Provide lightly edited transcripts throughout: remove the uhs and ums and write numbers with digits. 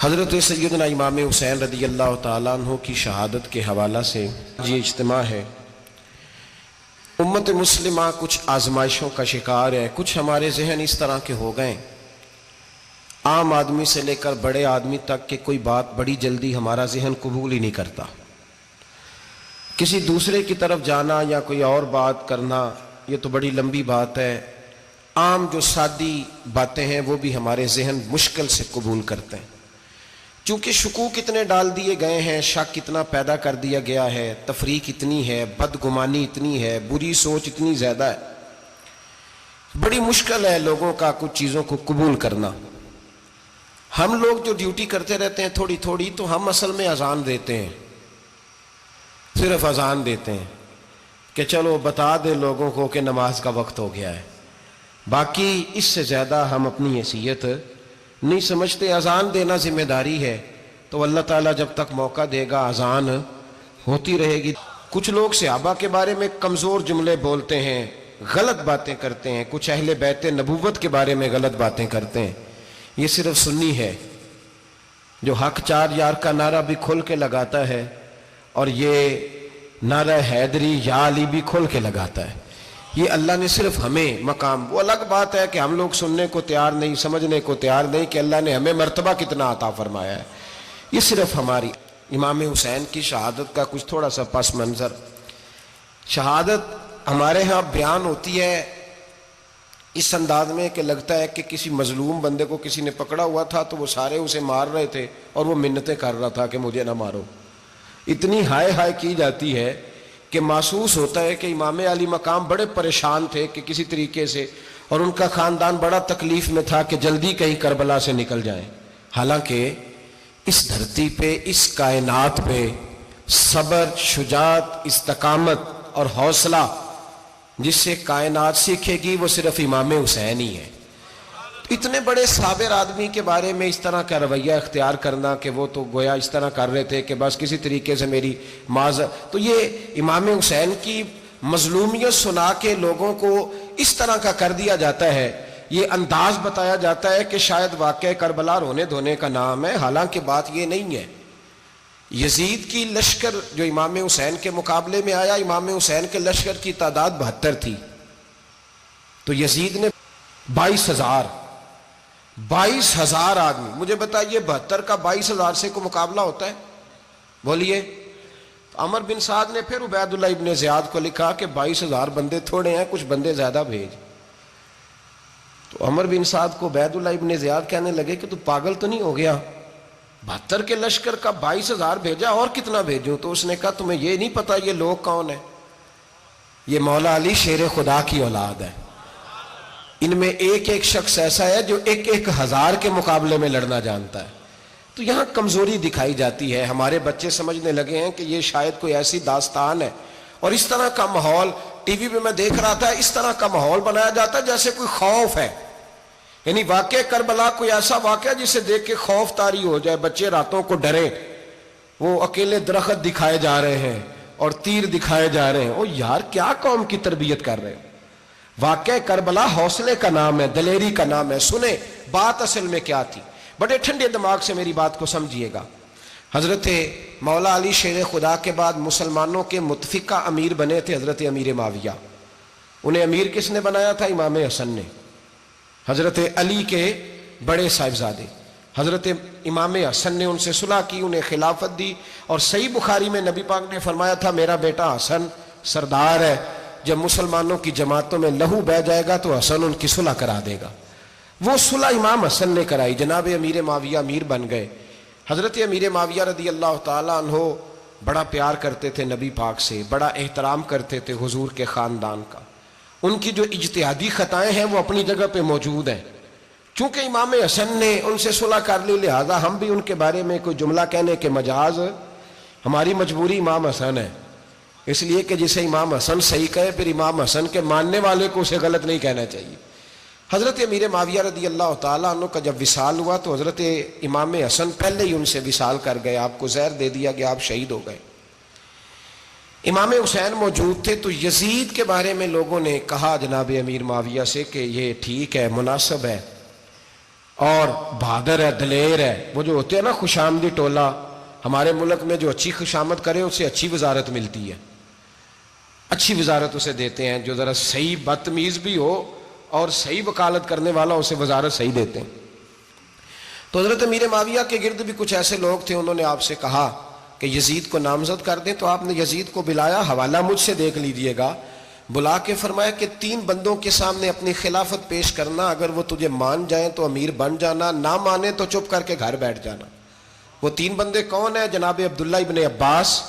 حضرت سیدنا امام حسین رضی اللہ تعالیٰ عنہ کی شہادت کے حوالہ سے یہ اجتماع ہے۔ امت مسلمہ کچھ آزمائشوں کا شکار ہے، کچھ ہمارے ذہن اس طرح کے ہو گئے، عام آدمی سے لے کر بڑے آدمی تک کہ کوئی بات بڑی جلدی ہمارا ذہن قبول ہی نہیں کرتا۔ کسی دوسرے کی طرف جانا یا کوئی اور بات کرنا یہ تو بڑی لمبی بات ہے، عام جو سادی باتیں ہیں وہ بھی ہمارے ذہن مشکل سے قبول کرتے ہیں، چونکہ شکوک اتنے ڈال دیے گئے ہیں، شک اتنا پیدا کر دیا گیا ہے، تفریق اتنی ہے، بدگمانی اتنی ہے، بری سوچ اتنی زیادہ ہے، بڑی مشکل ہے لوگوں کا کچھ چیزوں کو قبول کرنا۔ ہم لوگ جو ڈیوٹی کرتے رہتے ہیں تھوڑی تھوڑی، تو ہم اصل میں اذان دیتے ہیں، صرف اذان دیتے ہیں کہ چلو بتا دے لوگوں کو کہ نماز کا وقت ہو گیا ہے، باقی اس سے زیادہ ہم اپنی حیثیت نہیں سمجھتے۔ اذان دینا ذمہ داری ہے، تو اللہ تعالیٰ جب تک موقع دے گا اذان ہوتی رہے گی۔ کچھ لوگ صحابہ کے بارے میں کمزور جملے بولتے ہیں، غلط باتیں کرتے ہیں، کچھ اہل بیت نبوت کے بارے میں غلط باتیں کرتے ہیں، یہ صرف سنی ہے جو حق چار یار کا نعرہ بھی کھل کے لگاتا ہے اور یہ نعرہ حیدری یا علی بھی کھل کے لگاتا ہے، یہ اللہ نے صرف ہمیں مقام، وہ الگ بات ہے کہ ہم لوگ سننے کو تیار نہیں، سمجھنے کو تیار نہیں کہ اللہ نے ہمیں مرتبہ کتنا عطا فرمایا ہے، یہ صرف ہماری۔ امام حسین کی شہادت کا کچھ تھوڑا سا پس منظر۔ شہادت ہمارے ہاں بیان ہوتی ہے اس انداز میں کہ لگتا ہے کہ کسی مظلوم بندے کو کسی نے پکڑا ہوا تھا تو وہ سارے اسے مار رہے تھے اور وہ منتیں کر رہا تھا کہ مجھے نہ مارو، اتنی ہائے ہائے کی جاتی ہے کہ محسوس ہوتا ہے کہ امام علی مقام بڑے پریشان تھے کہ کسی طریقے سے، اور ان کا خاندان بڑا تکلیف میں تھا کہ جلدی کہیں کربلا سے نکل جائیں۔ حالانکہ اس دھرتی پہ، اس کائنات پہ صبر، شجاعت، استقامت اور حوصلہ جس سے کائنات سیکھے گی وہ صرف امام حسین ہی ہے۔ اتنے بڑے صابر آدمی کے بارے میں اس طرح کا رویہ اختیار کرنا کہ وہ تو گویا اس طرح کر رہے تھے کہ بس کسی طریقے سے میری تو یہ امام حسین کی مظلومیت سنا کے لوگوں کو اس طرح کا کر دیا جاتا ہے، یہ انداز بتایا جاتا ہے کہ شاید واقعہ کربلا رونے دھونے کا نام ہے، حالانکہ بات یہ نہیں ہے۔ یزید کی لشکر جو امام حسین کے مقابلے میں آیا، امام حسین کے لشکر کی تعداد 72 تھی، تو یزید نے 22,000 آدمی، مجھے بتائیے 72 کا 22,000 سے کو مقابلہ ہوتا ہے؟ بولیے۔ عمر بن سعد نے پھر عبید اللہ ابن زیاد کو لکھا کہ 22,000 بندے تھوڑے ہیں، کچھ بندے زیادہ بھیج۔ تو عمر بن سعد کو عبید اللہ ابن زیاد کہنے لگے کہ تو پاگل تو نہیں ہو گیا، 72 کے لشکر کا 22,000 بھیجا، اور کتنا بھیجوں؟ تو اس نے کہا تمہیں یہ نہیں پتا یہ لوگ کون ہیں؟ یہ مولا علی شیر خدا کی اولاد ہے، ان میں ایک ایک شخص ایسا ہے جو 1,000 کے مقابلے میں لڑنا جانتا ہے۔ تو یہاں کمزوری دکھائی جاتی ہے، ہمارے بچے سمجھنے لگے ہیں کہ یہ شاید کوئی ایسی داستان ہے، اور اس طرح کا ماحول ٹی وی پہ میں دیکھ رہا تھا، اس طرح کا ماحول بنایا جاتا ہے جیسے کوئی خوف ہے، یعنی واقع کربلا کوئی ایسا واقعہ جسے دیکھ کے خوف طاری ہو جائے، بچے راتوں کو ڈریں، وہ اکیلے درخت دکھائے جا رہے ہیں اور تیر دکھائے جا رہے ہیں۔ او یار کیا قوم کی تربیت کر رہے ہیں؟ واقعہ کربلا حوصلے کا نام ہے، دلیری کا نام ہے۔ سنیں بات اصل میں کیا تھی، بڑے ٹھنڈے دماغ سے میری بات کو سمجھیے گا۔ حضرت مولا علی شیر خدا کے بعد مسلمانوں کے متفقہ امیر بنے تھے حضرت امیر معاویہ، انہیں امیر کس نے بنایا تھا؟ امام حسن نے، حضرت علی کے بڑے صاحبزادے حضرت امام حسن نے ان سے صلح کی، انہیں خلافت دی، اور صحیح بخاری میں نبی پاک نے فرمایا تھا میرا بیٹا حسن سردار ہے، جب مسلمانوں کی جماعتوں میں لہو بہہ جائے گا تو حسن ان کی صلح کرا دے گا۔ وہ صلح امام حسن نے کرائی، جناب امیر معاویہ امیر بن گئے۔ حضرت امیر معاویہ رضی اللہ تعالیٰ عنہ بڑا پیار کرتے تھے نبی پاک سے، بڑا احترام کرتے تھے حضور کے خاندان کا، ان کی جو اجتہادی خطائیں ہیں وہ اپنی جگہ پہ موجود ہیں، چونکہ امام حسن نے ان سے صلح کر لی، لہذا ہم بھی ان کے بارے میں کوئی جملہ کہنے کے مجاز، ہماری مجبوری امام حسن ہے، اس لیے کہ جسے امام حسن صحیح کہے پھر امام حسن کے ماننے والے کو اسے غلط نہیں کہنا چاہیے۔ حضرت امیر معاویہ رضی اللہ تعالیٰ عنہ کا جب وصال ہوا تو حضرت امام حسن پہلے ہی ان سے وصال کر گئے، آپ کو زہر دے دیا گیا، آپ شہید ہو گئے۔ امام حسین موجود تھے، تو یزید کے بارے میں لوگوں نے کہا جناب امیر معاویہ سے کہ یہ ٹھیک ہے، مناسب ہے، اور بہادر ہے، دلیر ہے. وہ جو ہوتے ہیں نا خوش آمدی ٹولہ، ہمارے ملک میں جو اچھی خوشامد کرے اسے اچھی وزارت ملتی ہے، اچھی وزارت اسے دیتے ہیں. جو ذرا صحیح بدتمیز بھی ہو اور صحیح وکالت کرنے والا اسے وزارت صحیح دیتے ہیں. تو حضرت امیر معاویہ کے گرد بھی کچھ ایسے لوگ تھے، انہوں نے آپ سے کہا کہ یزید کو نامزد کر دیں. تو آپ نے یزید کو بلایا، حوالہ مجھ سے دیکھ لیجئے گا. بلا کے فرمایا کہ 3 بندوں کے سامنے اپنی خلافت پیش کرنا، اگر وہ تجھے مان جائیں تو امیر بن جانا، نہ مانے تو چپ کر کے گھر بیٹھ جانا. وہ 3 بندے کون ہیں؟ جناب عبداللہ ابن عباس،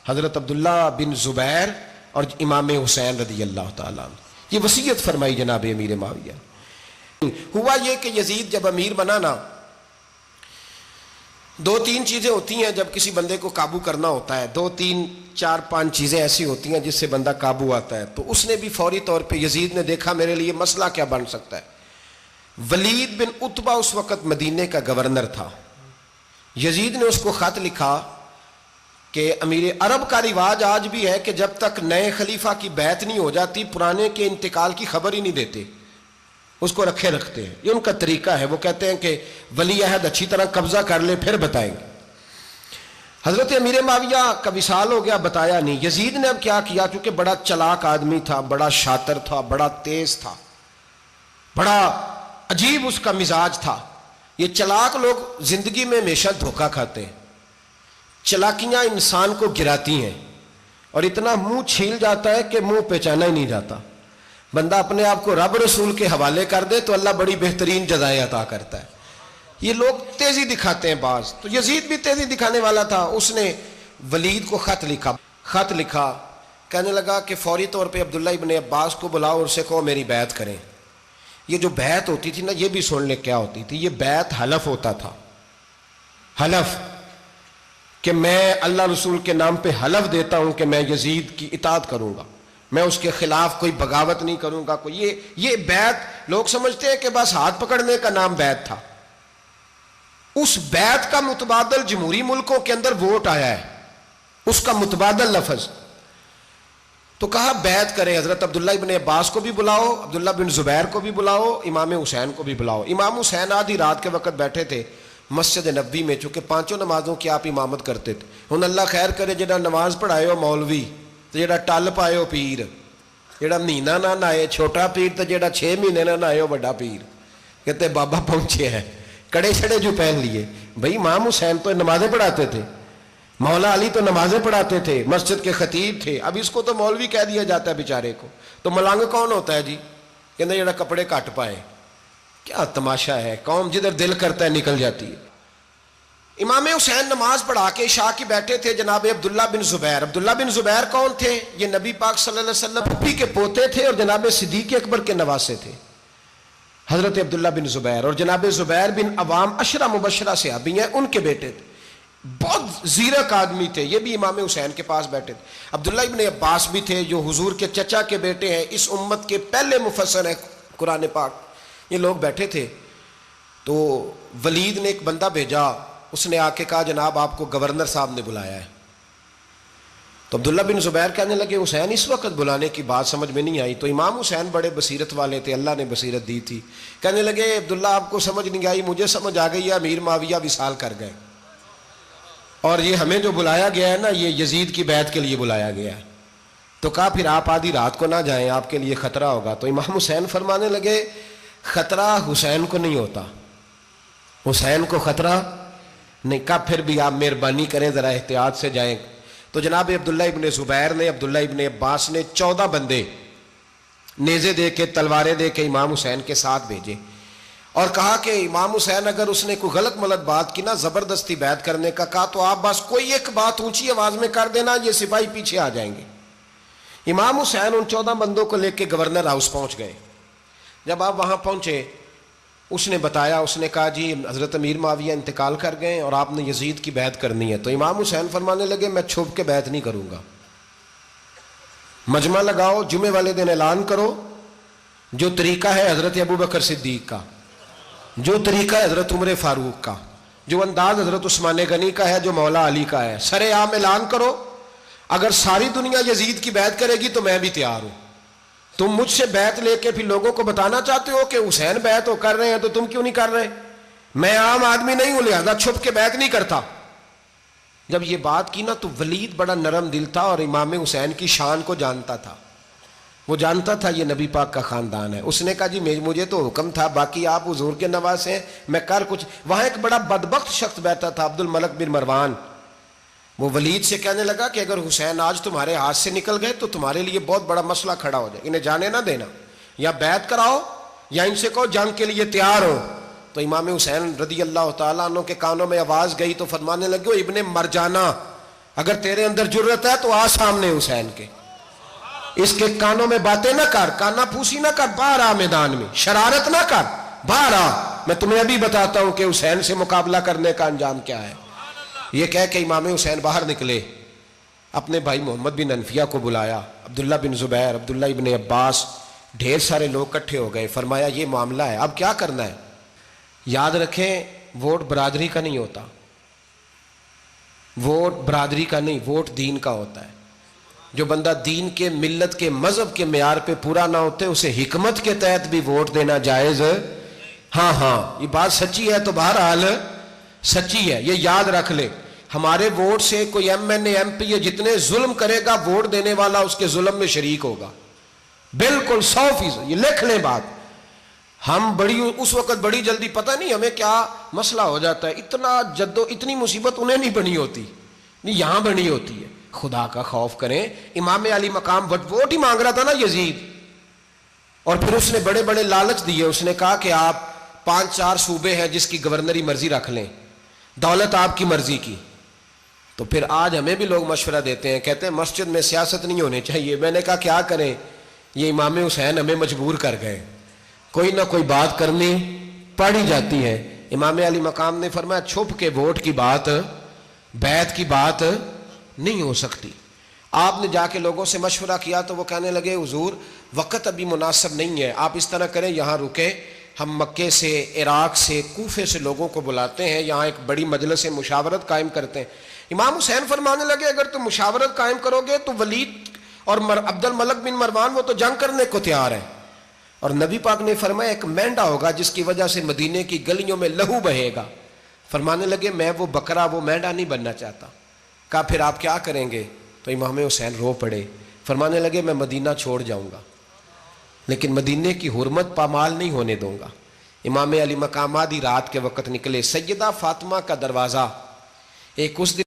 حضرت عبداللہ بن زبیر اور امام حسین رضی اللہ تعالیٰ عنہ. یہ وصیت فرمائی جناب امیر معاویہ. ہوا یہ کہ یزید جب امیر بنا نا، 2-3 چیزیں ہوتی ہیں جب کسی بندے کو قابو کرنا ہوتا ہے، 2-3 4-5 چیزیں ایسی ہوتی ہیں جس سے بندہ قابو آتا ہے. تو اس نے بھی فوری طور پہ، یزید نے دیکھا میرے لیے مسئلہ کیا بن سکتا ہے. ولید بن عتبہ اس وقت مدینے کا گورنر تھا. یزید نے اس کو خط لکھا کہ امیر عرب کا رواج آج بھی ہے کہ جب تک نئے خلیفہ کی بیعت نہیں ہو جاتی پرانے کے انتقال کی خبر ہی نہیں دیتے، اس کو رکھے رکھتے ہیں. یہ ان کا طریقہ ہے. وہ کہتے ہیں کہ ولی عہد اچھی طرح قبضہ کر لے پھر بتائیں گے. حضرت امیر معاویہ کا وصال ہو گیا، بتایا نہیں. یزید نے اب کیا کیا، چونکہ بڑا چلاک آدمی تھا، بڑا شاطر تھا، بڑا تیز تھا، بڑا عجیب اس کا مزاج تھا. یہ چلاک لوگ زندگی میں ہمیشہ دھوکہ کھاتے ہیں، چلاکیاں انسان کو گراتی ہیں اور اتنا منہ چھیل جاتا ہے کہ منہ پہچانا ہی نہیں جاتا. بندہ اپنے آپ کو رب رسول کے حوالے کر دے تو اللہ بڑی بہترین جزائیں عطا کرتا ہے. یہ لوگ تیزی دکھاتے ہیں بعض. تو یزید بھی تیزی دکھانے والا تھا. اس نے ولید کو خط لکھا کہنے لگا کہ فوری طور پہ عبداللہ ابن عباس کو بلاؤ اور اسے کہو میری بیعت کریں. یہ جو بیعت ہوتی تھی نا، یہ بھی سن لے کیا ہوتی تھی. یہ بیعت حلف ہوتا تھا، حلف کہ میں اللہ رسول کے نام پہ حلف دیتا ہوں کہ میں یزید کی اطاعت کروں گا، میں اس کے خلاف کوئی بغاوت نہیں کروں گا. یہ بیعت لوگ سمجھتے ہیں کہ بس ہاتھ پکڑنے کا نام بیعت تھا. اس بیعت کا متبادل جمہوری ملکوں کے اندر ووٹ آیا ہے، اس کا متبادل لفظ. تو کہا بیعت کرے. حضرت عبداللہ ابن عباس کو بھی بلاؤ، عبداللہ بن زبیر کو بھی بلاؤ، امام حسین کو بھی بلاؤ. امام حسین آدھی رات کے وقت بیٹھے تھے مسجد نبوی میں، چونکہ 5 نمازوں کی آپ امامت کرتے تھے. ہن اللہ خیر کرے جڑا نماز پڑھائے ہو مولوی تو جڑا ٹل پائے ہو پیر، جڑا مہینہ نہ نہائے چھوٹا پیر تو جڑا 6 مہینے نہ نہائے ہو بڑا پیر. کہتے بابا پہنچے ہیں، کڑے چھڑے جو پہن لیے. بھائی امام حسین تو نمازیں پڑھاتے تھے، مولا علی تو نمازیں پڑھاتے تھے، مسجد کے خطیب تھے. اب اس کو تو مولوی کہہ دیا جاتا ہے بیچارے کو. تو ملنگ کون ہوتا ہے جی؟ کہتے جڑا کپڑے کٹ پائے. کیا تماشا ہے، قوم جدھر دل کرتا ہے نکل جاتی ہے. امام حسین نماز پڑھا کے عشاء کی بیٹھے تھے جناب عبداللہ بن زبیر. عبداللہ بن زبیر کون تھے؟ یہ نبی پاک صلی اللہ علیہ وسلم پھپھی کے پوتے تھے اور جناب صدیق اکبر کے نواسے تھے، حضرت عبداللہ بن زبیر. اور جناب زبیر بن عوام عشرہ مبشرہ صحابی ہیں، ان کے بیٹے تھے. بہت زیرک آدمی تھے. یہ بھی امام حسین کے پاس بیٹھے تھے. عبداللہ ابن عباس بھی تھے جو حضور کے چچا کے بیٹے ہیں، اس امت کے پہلے مفسر ہیں قرآن پاک. یہ لوگ بیٹھے تھے. تو ولید نے ایک بندہ بھیجا، اس نے آ کے کہا جناب آپ کو گورنر صاحب نے بلایا ہے. تو عبداللہ بن زبیر کہنے لگے حسین اس وقت بلانے کی بات سمجھ میں نہیں آئی. تو امام حسین بڑے بصیرت والے تھے، اللہ نے بصیرت دی تھی. کہنے لگے عبداللہ آپ کو سمجھ نہیں آئی، مجھے سمجھ آ گئی ہے، امیر معاویہ وصال کر گئے اور یہ ہمیں جو بلایا گیا ہے نا، یہ یزید کی بیعت کے لیے بلایا گیا ہے. تو کہا پھر آپ آدھی رات کو نہ جائیں، آپ کے لیے خطرہ ہوگا. تو امام حسین فرمانے لگے خطرہ حسین کو نہیں ہوتا، حسین کو خطرہ نہیں. کہا پھر بھی آپ مہربانی کریں ذرا احتیاط سے جائیں. تو جناب عبداللہ ابن زبیر نے، عبداللہ ابن عباس نے 14 بندے نیزے دے کے، تلواریں دے کے امام حسین کے ساتھ بھیجے اور کہا کہ امام حسین اگر اس نے کوئی غلط ملت بات کی نا، زبردستی بیعت کرنے کا کہا، تو آپ بس کوئی ایک بات اونچی آواز میں کر دینا، یہ سپاہی پیچھے آ جائیں گے. امام حسین ان 14 بندوں کو لے کے گورنر ہاؤس پہنچ گئے. جب آپ وہاں پہنچے اس نے بتایا، اس نے کہا جی حضرت امیر معاویہ انتقال کر گئے اور آپ نے یزید کی بیعت کرنی ہے. تو امام حسین فرمانے لگے میں چھپ کے بیعت نہیں کروں گا، مجمع لگاؤ، جمعے والے دن اعلان کرو. جو طریقہ ہے حضرت ابوبکر صدیق کا، جو طریقہ ہے حضرت عمر فاروق کا، جو انداز حضرت عثمان غنی کا ہے، جو مولا علی کا ہے، سر عام اعلان کرو. اگر ساری دنیا یزید کی بیعت کرے گی تو میں بھی تیار ہوں. تم مجھ سے بیعت لے کے پھر لوگوں کو بتانا چاہتے ہو کہ حسین بیعت ہو کر رہے ہیں تو تم کیوں نہیں کر رہے؟ میں عام آدمی نہیں ہوں لہذا چھپ کے بیعت نہیں کرتا. جب یہ بات کی نا تو ولید بڑا نرم دل تھا اور امام حسین کی شان کو جانتا تھا. وہ جانتا تھا یہ نبی پاک کا خاندان ہے. اس نے کہا جی مجھے تو حکم تھا، باقی آپ حضور کے نواز ہیں، میں کر کچھ. وہاں ایک بڑا بدبخت شخص بیٹھا تھا، عبد الملک بن مروان. وہ ولید سے کہنے لگا کہ اگر حسین آج تمہارے ہاتھ سے نکل گئے تو تمہارے لیے بہت بڑا مسئلہ کھڑا ہو جائے، انہیں جانے نہ دینا، یا بیعت کراؤ یا ان سے کہو جنگ کے لیے تیار ہو. تو امام حسین رضی اللہ تعالیٰ عنہ کے کانوں میں آواز گئی تو فرمانے لگے ابن مرجانہ، اگر تیرے اندر جرت ہے تو آ سامنے حسین کے، اس کے کانوں میں باتیں نہ کر، کانا پھوسی نہ کر، باہر آ میدان میں، شرارت نہ کر، باہر آ، میں تمہیں ابھی بتاتا ہوں کہ حسین سے مقابلہ کرنے کا انجام کیا ہے. یہ کہہ کہ امام حسین باہر نکلے، اپنے بھائی محمد بن انفیہ کو بلایا، عبداللہ بن زبیر، عبداللہ ابن عباس، ڈھیر سارے لوگ اکٹھے ہو گئے. فرمایا یہ معاملہ ہے، اب کیا کرنا ہے؟ یاد رکھیں ووٹ برادری کا نہیں ہوتا، ووٹ برادری کا نہیں، ووٹ دین کا ہوتا ہے. جو بندہ دین کے، ملت کے، مذہب کے معیار پہ پورا نہ ہوتے اسے حکمت کے تحت بھی ووٹ دینا جائز. ہاں یہ بات سچی ہے تو بہرحال سچی ہے، یہ یاد رکھ لے. ہمارے ووٹ سے کوئی ایم این اے، ایم پی اے جتنے ظلم کرے گا، ووٹ دینے والا اس کے ظلم میں شریک ہوگا، بالکل 100%. یہ لکھ لیں بات. ہم اس وقت بڑی جلدی، پتہ نہیں ہمیں کیا مسئلہ ہو جاتا ہے، اتنا اتنی مصیبت انہیں نہیں بنی ہوتی، نہیں یہاں بنی ہوتی ہے. خدا کا خوف کریں. امام علی مقام ووٹ ہی مانگ رہا تھا نا یزید، اور پھر اس نے بڑے بڑے لالچ دیے. اس نے کہا کہ آپ 5-4 صوبے ہیں جس کی گورنری مرضی رکھ لیں، دولت آپ کی مرضی کی. تو پھر آج ہمیں بھی لوگ مشورہ دیتے ہیں، کہتے ہیں مسجد میں سیاست نہیں ہونی چاہیے. میں نے کہا کیا کریں، یہ امام حسین ہمیں مجبور کر گئے، کوئی نہ کوئی بات کرنی پڑ ہی جاتی ہے. امام علی مقام نے فرمایا چھپ کے ووٹ کی بات، بیعت کی بات نہیں ہو سکتی. آپ نے جا کے لوگوں سے مشورہ کیا تو وہ کہنے لگے حضور وقت ابھی مناسب نہیں ہے، آپ اس طرح کریں یہاں رکے، ہم مکے سے، عراق سے، کوفے سے لوگوں کو بلاتے ہیں، یہاں ایک بڑی مجلس مشاورت قائم کرتے ہیں. امام حسین فرمانے لگے اگر تم مشاورت قائم کرو گے تو ولید اور عبد الملک بن مروان وہ تو جنگ کرنے کو تیار ہے، اور نبی پاک نے فرمایا ایک مینڈا ہوگا جس کی وجہ سے مدینے کی گلیوں میں لہو بہے گا. فرمانے لگے میں وہ بکرا، وہ مینڈا نہیں بننا چاہتا. کہا پھر آپ کیا کریں گے؟ تو امام حسین رو پڑے، فرمانے لگے میں مدینہ چھوڑ جاؤں گا لیکن مدینے کی حرمت پامال نہیں ہونے دوں گا. امام علی مقام آدھی رات کے وقت نکلے. سیدہ فاطمہ کا دروازہ ایک اس دن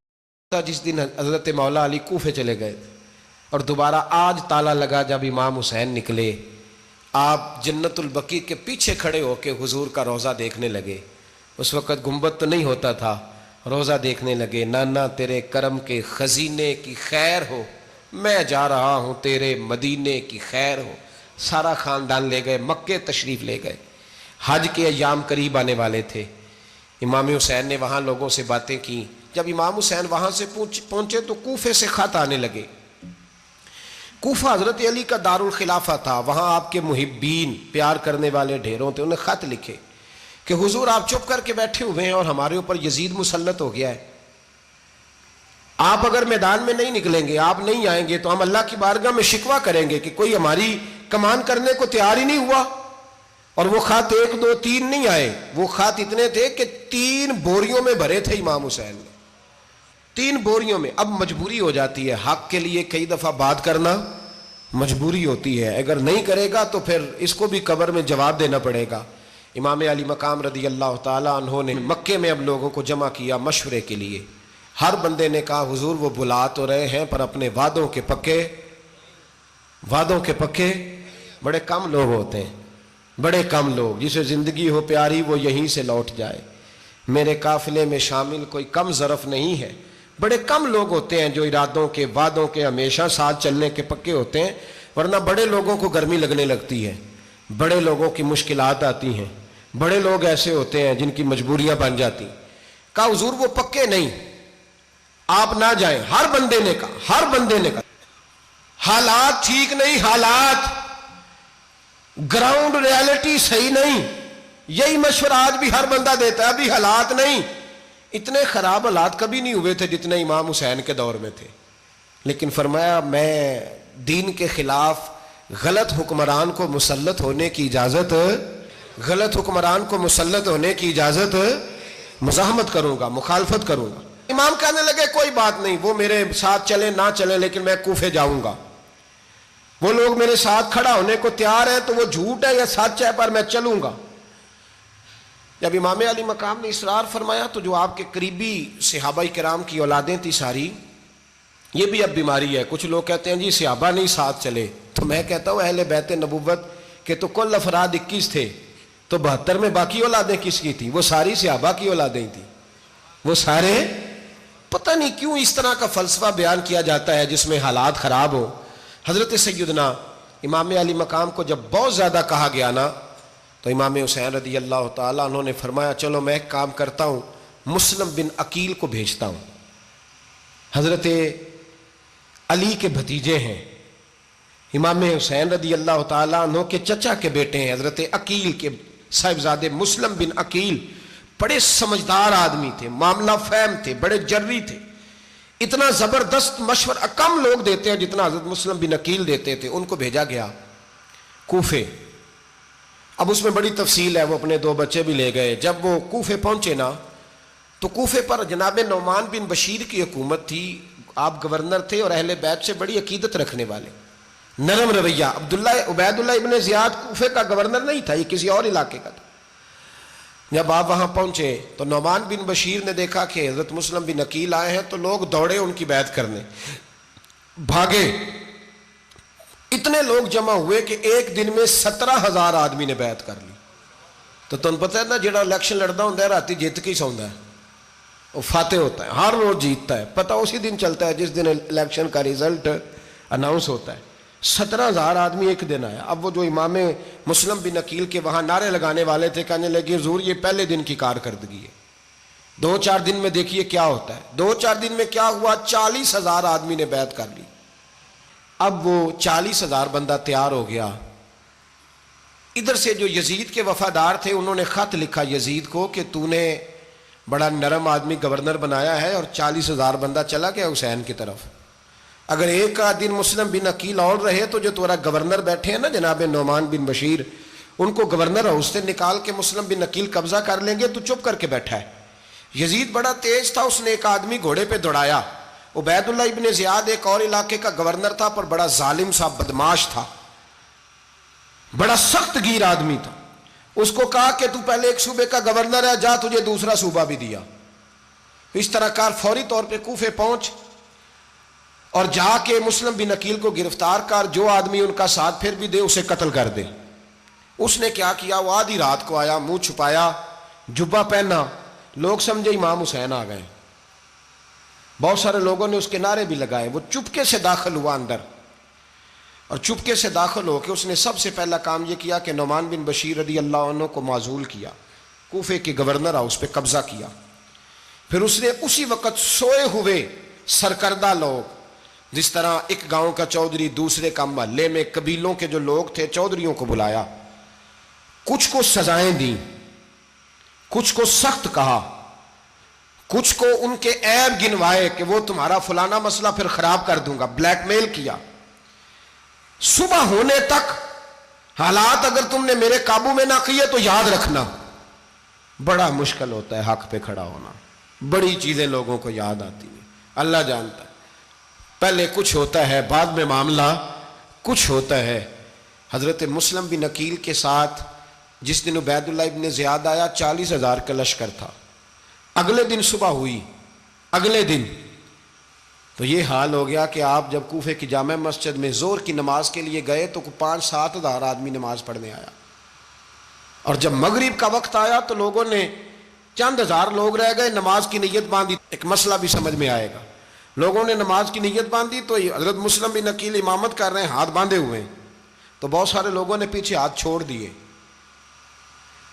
تھا جس دن حضرت مولا علی کوفے چلے گئے تھے، اور دوبارہ آج تالا لگا جب امام حسین نکلے. آپ جنت البقیع کے پیچھے کھڑے ہو کے حضور کا روضہ دیکھنے لگے. اس وقت گنبد تو نہیں ہوتا تھا، روضہ دیکھنے لگے. نانا تیرے کرم کے خزینے کی خیر ہو، میں جا رہا ہوں تیرے مدینے کی خیر ہو. سارا خاندان لے گئے، مکے تشریف لے گئے. حج کے ایام قریب آنے والے تھے. امام حسین نے وہاں لوگوں سے باتیں کی. جب امام حسین وہاں سے پہنچے تو کوفے سے خط آنے لگے. کوفہ حضرت علی کا دارالخلافہ تھا، وہاں آپ کے محبین، پیار کرنے والے ڈھیروں تھے. انہیں خط لکھے کہ حضور آپ چپ کر کے بیٹھے ہوئے ہیں اور ہمارے اوپر یزید مسلط ہو گیا ہے. آپ اگر میدان میں نہیں نکلیں گے، آپ نہیں آئیں گے تو ہم اللہ کی بارگاہ میں شکوہ کریں گے کہ کوئی ہماری کمان کرنے کو تیار ہی نہیں ہوا. اور وہ خط 1 2 3 نہیں آئے، وہ خط اتنے تھے کہ 3 بوریوں میں بھرے تھے امام حسین نے، 3 بوریوں میں. اب مجبوری ہو جاتی ہے، حق کے لیے کئی دفعہ بات کرنا مجبوری ہوتی ہے، اگر نہیں کرے گا تو پھر اس کو بھی قبر میں جواب دینا پڑے گا. امام علی مقام رضی اللہ تعالیٰ عنہ نے مکے میں اب لوگوں کو جمع کیا مشورے کے لیے. ہر بندے نے کہا حضور وہ بلا تو رہے ہیں پر اپنے وعدوں کے پکے. بڑے کم لوگ ہوتے ہیں، بڑے کم لوگ، جسے زندگی ہو پیاری وہ یہیں سے لوٹ جائے. میرے قافلے میں شامل کوئی کم ظرف نہیں ہے. بڑے کم لوگ ہوتے ہیں جو ارادوں کے، وعدوں کے، ہمیشہ ساتھ چلنے کے پکے ہوتے ہیں، ورنہ بڑے لوگوں کو گرمی لگنے لگتی ہے، بڑے لوگوں کی مشکلات آتی ہیں، بڑے لوگ ایسے ہوتے ہیں جن کی مجبوریاں بن جاتی. کہا حضور وہ پکے نہیں، آپ نہ جائیں. ہر بندے نے کہا حالات ٹھیک نہیں، حالات گراؤنڈ ریالٹی صحیح نہیں. یہی مشورہ آج بھی ہر بندہ دیتا ہے، ابھی حالات نہیں. اتنے خراب حالات کبھی نہیں ہوئے تھے جتنے امام حسین کے دور میں تھے. لیکن فرمایا میں دین کے خلاف غلط حکمران کو مسلط ہونے کی اجازت غلط حکمران کو مسلط ہونے کی اجازت مزاحمت کروں گا، مخالفت کروں گا۔ امام کہنے لگے کوئی بات نہیں، وہ میرے ساتھ چلے نہ چلے لیکن میں کوفے جاؤں گا، وہ لوگ میرے ساتھ کھڑا ہونے کو تیار ہے تو وہ جھوٹ ہے یا سچ ہے پر میں چلوں گا۔ جب امام علی مقام نے اصرار فرمایا تو جو آپ کے قریبی صحابہ کرام کی اولادیں تھی ساری، یہ بھی اب بیماری ہے، کچھ لوگ کہتے ہیں جی صحابہ نہیں ساتھ چلے، تو میں کہتا ہوں اہل بیت نبوت کے تو کل افراد 21 تھے، تو 72 میں باقی اولادیں کس کی تھیں؟ وہ ساری صحابہ کی اولادیں تھیں، وہ سارے، پتہ نہیں کیوں اس طرح کا فلسفہ بیان کیا جاتا ہے جس میں حالات خراب ہو۔ حضرت سیدنا امام علی مقام کو جب بہت زیادہ کہا گیا نا تو امام حسین رضی اللہ تعالیٰ انہوں نے فرمایا چلو میں ایک کام کرتا ہوں، مسلم بن عقیل کو بھیجتا ہوں، حضرت علی کے بھتیجے ہیں، امام حسین رضی اللہ تعالیٰ عنہ کے چچا کے بیٹے ہیں، حضرت عقیل کے صاحبزادے مسلم بن عقیل بڑے سمجھدار آدمی تھے، معاملہ فہم تھے، بڑے جری تھے، اتنا زبردست مشورہ کم لوگ دیتے ہیں جتنا حضرت مسلم بن عقیل دیتے تھے۔ ان کو بھیجا گیا کوفے۔ اب اس میں بڑی تفصیل ہے، وہ اپنے 2 بچے بھی لے گئے۔ جب وہ کوفے پہنچے نا تو کوفے پر جناب نعمان بن بشیر کی حکومت تھی، آپ گورنر تھے اور اہل بیت سے بڑی عقیدت رکھنے والے، نرم رویہ۔ عبید اللہ ابن زیاد کوفے کا گورنر نہیں تھا، یہ کسی اور علاقے کا تھا۔ جب آپ وہاں پہنچے تو نعمان بن بشیر نے دیکھا کہ حضرت مسلم بن عقیل آئے ہیں تو لوگ دوڑے ان کی بیعت کرنے، بھاگے، اتنے لوگ جمع ہوئے کہ ایک دن میں 17,000 آدمی نے بیعت کر لی۔ تو تم پتہ ہے نا جڑا الیکشن لڑتا ہوں راتی جیت کے سوندا ہے، وہ فاتح ہوتا ہے، ہر روز جیتتا ہے، پتہ اسی دن چلتا ہے جس دن الیکشن کا ریزلٹ اناؤنس ہوتا ہے۔ 17,000 آدمی ایک دن آیا۔ اب وہ جو امام مسلم بن عقیل کے وہاں نعرے لگانے والے تھے کہنے لگے حضور یہ پہلے دن کی کارکردگی ہے، 2-4 دن میں دیکھیے کیا ہوتا ہے۔ 2-4 دن میں کیا ہوا، 40,000 آدمی نے بیعت کر لی۔ اب وہ 40,000 بندہ تیار ہو گیا۔ ادھر سے جو یزید کے وفادار تھے انہوں نے خط لکھا یزید کو کہ تو نے بڑا نرم آدمی گورنر بنایا ہے اور 40,000 بندہ چلا گیا حسین کی طرف، اگر ایک دن مسلم بن عقیل اور رہے تو جو تمہارا گورنر بیٹھے ہیں نا جناب نعمان بن بشیر، ان کو گورنر ہاؤس سے نکال کے مسلم بن عقیل قبضہ کر لیں گے، تو چپ کر کے بیٹھا ہے۔ یزید بڑا تیز تھا، اس نے ایک آدمی گھوڑے پہ دوڑایا۔ عبید اللہ ابن زیاد ایک اور علاقے کا گورنر تھا پر بڑا ظالم سا بدماش تھا، بڑا سخت گیر آدمی تھا۔ اس کو کہا کہ تو پہلے ایک صوبے کا گورنر ہے، جا تجھے دوسرا صوبہ بھی دیا، اس طرح کار فوری طور پہ کوفے پہنچ اور جا کے مسلم بن عقیل کو گرفتار کر، جو آدمی ان کا ساتھ پھر بھی دے اسے قتل کر دے۔ اس نے کیا کیا، وہ آدھی رات کو آیا، منہ چھپایا، جبہ پہنا، لوگ سمجھے امام حسین آ گئے۔ بہت سارے لوگوں نے اس کے نعرے بھی لگائے۔ وہ چپکے سے داخل ہوا اندر، اور چپکے سے داخل ہو کے اس نے سب سے پہلا کام یہ کیا کہ نعمان بن بشیر رضی اللہ عنہ کو معزول کیا، کوفے کے گورنر ہاؤس پہ قبضہ کیا۔ پھر اس نے اسی وقت سوئے ہوئے سرکردہ لوگ، جس طرح ایک گاؤں کا چودھری دوسرے کا محلے میں قبیلوں کے جو لوگ تھے چودھریوں کو بلایا، کچھ کو سزائیں دیں، کچھ کو سخت کہا، کچھ کو ان کے عیب گنوائے کہ وہ تمہارا فلانا مسئلہ پھر خراب کر دوں گا، بلیک میل کیا۔ صبح ہونے تک حالات اگر تم نے میرے قابو میں نہ کیے تو یاد رکھنا بڑا مشکل ہوتا ہے حق پہ کھڑا ہونا، بڑی چیزیں لوگوں کو یاد آتی ہیں، اللہ جانتا ہے، پہلے کچھ ہوتا ہے بعد میں معاملہ کچھ ہوتا ہے۔ حضرت مسلم بن عقیل کے ساتھ جس دن عبید اللہ ابن زیاد آیا 40,000 کا لشکر تھا، اگلے دن صبح ہوئی، اگلے دن تو یہ حال ہو گیا کہ آپ جب کوفے کی جامع مسجد میں زور کی نماز کے لیے گئے تو 5-7 ہزار آدمی نماز پڑھنے آیا، اور جب مغرب کا وقت آیا تو لوگوں نے چند ہزار لوگ رہ گئے، نماز کی نیت باندھی۔ ایک مسئلہ بھی سمجھ میں آئے گا، لوگوں نے نماز کی نیت باندھی تو حضرت مسلم بن عقیل امامت کر رہے ہیں، ہاتھ باندھے ہوئے ہیں، تو بہت سارے لوگوں نے پیچھے ہاتھ چھوڑ دیے۔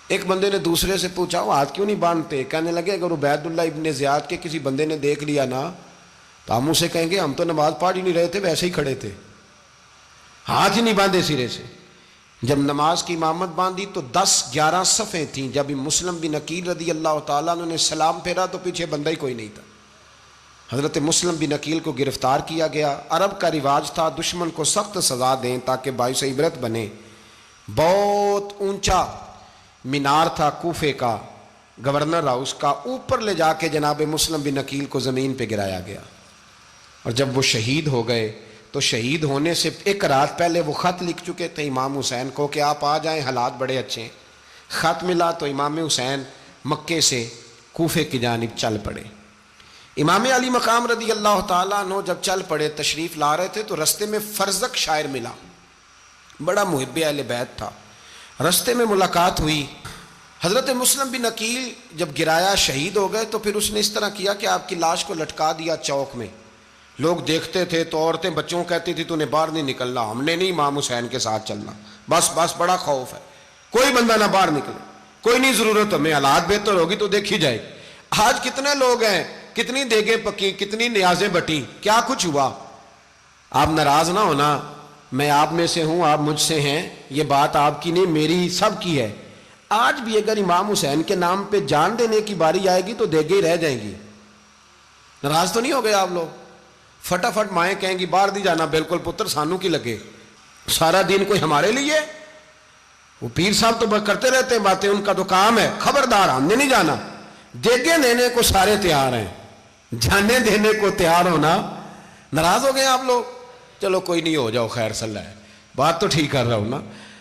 ایک بندے نے دوسرے سے پوچھا وہ ہاتھ کیوں نہیں باندھتے؟ کہنے لگے اگر عبید اللہ ابن زیاد کے کسی بندے نے دیکھ لیا نا تو ہم اسے کہیں گے ہم تو نماز پڑھ ہی نہیں رہے تھے، ویسے ہی کھڑے تھے، ہاتھ ہی نہیں باندھے سرے سے۔ جب نماز کی امامت باندھی تو 10-11 صفیں تھیں، جب مسلم بن عقیل رضی اللہ تعالیٰ عنہ نے سلام پھیرا تو پیچھے بندہ ہی کوئی نہیں تھا۔ حضرت مسلم بن عقیل کو گرفتار کیا گیا۔ عرب کا رواج تھا دشمن کو سخت سزا دیں تاکہ باعث عبرت بنے، بہت اونچا مینار تھا کوفے کا گورنر ہاؤس کا، اوپر لے جا کے جناب مسلم بن عقیل کو زمین پہ گرایا گیا، اور جب وہ شہید ہو گئے تو شہید ہونے سے ایک رات پہلے وہ خط لکھ چکے تھے امام حسین کو کہ آپ آ جائیں، حالات بڑے اچھے ہیں۔ خط ملا تو امام حسین مکے سے کوفے کی جانب چل پڑے۔ امام علی مقام رضی اللہ تعالیٰ عنہ جب چل پڑے، تشریف لا رہے تھے تو رستے میں فرزق شاعر ملا، بڑا محب اہل بیت تھا۔ رستے میں ملاقات ہوئی، حضرت مسلم بن عقیل جب گرایا شہید ہو گئے تو پھر اس نے اس طرح کیا کہ آپ کی لاش کو لٹکا دیا چوک میں۔ لوگ دیکھتے تھے تو عورتیں بچوں کہتی تھی تو نے باہر نہیں نکلنا، ہم نے نہیں امام حسین کے ساتھ چلنا، بس بڑا خوف ہے، کوئی بندہ نہ باہر نکلے، کوئی نہیں ضرورت ہمیں، حالات بہتر ہوگی تو دیکھی جائے گی۔ آج کتنے لوگ ہیں، کتنی دیگیں پکی، کتنی نیازیں بٹی، کیا کچھ ہوا؟ آپ ناراض نہ ہونا، میں آپ میں سے ہوں، آپ مجھ سے ہیں، یہ بات آپ کی نہیں میری سب کی ہے۔ آج بھی اگر امام حسین کے نام پہ جان دینے کی باری آئے گی تو دیگیں ہی رہ جائیں گی۔ ناراض تو نہیں ہو گئے آپ لوگ؟ فٹافٹ مائیں کہیں گی باہر دی جانا، بالکل پتر سانو کی لگے، سارا دن کوئی ہمارے لیے؟ وہ پیر صاحب تو کرتے رہتے ہیں باتیں، ان کا تو کام ہے، خبردار ہم نے نہیں جانا۔ دیگیں دینے کو سارے تیار ہیں، جانے دینے کو تیار ہونا۔ ناراض ہو گئے آپ لوگ؟ چلو کوئی نہیں، ہو جاؤ، خیر صلی اللہ ہے، بات تو ٹھیک کر رہا ہوں نا۔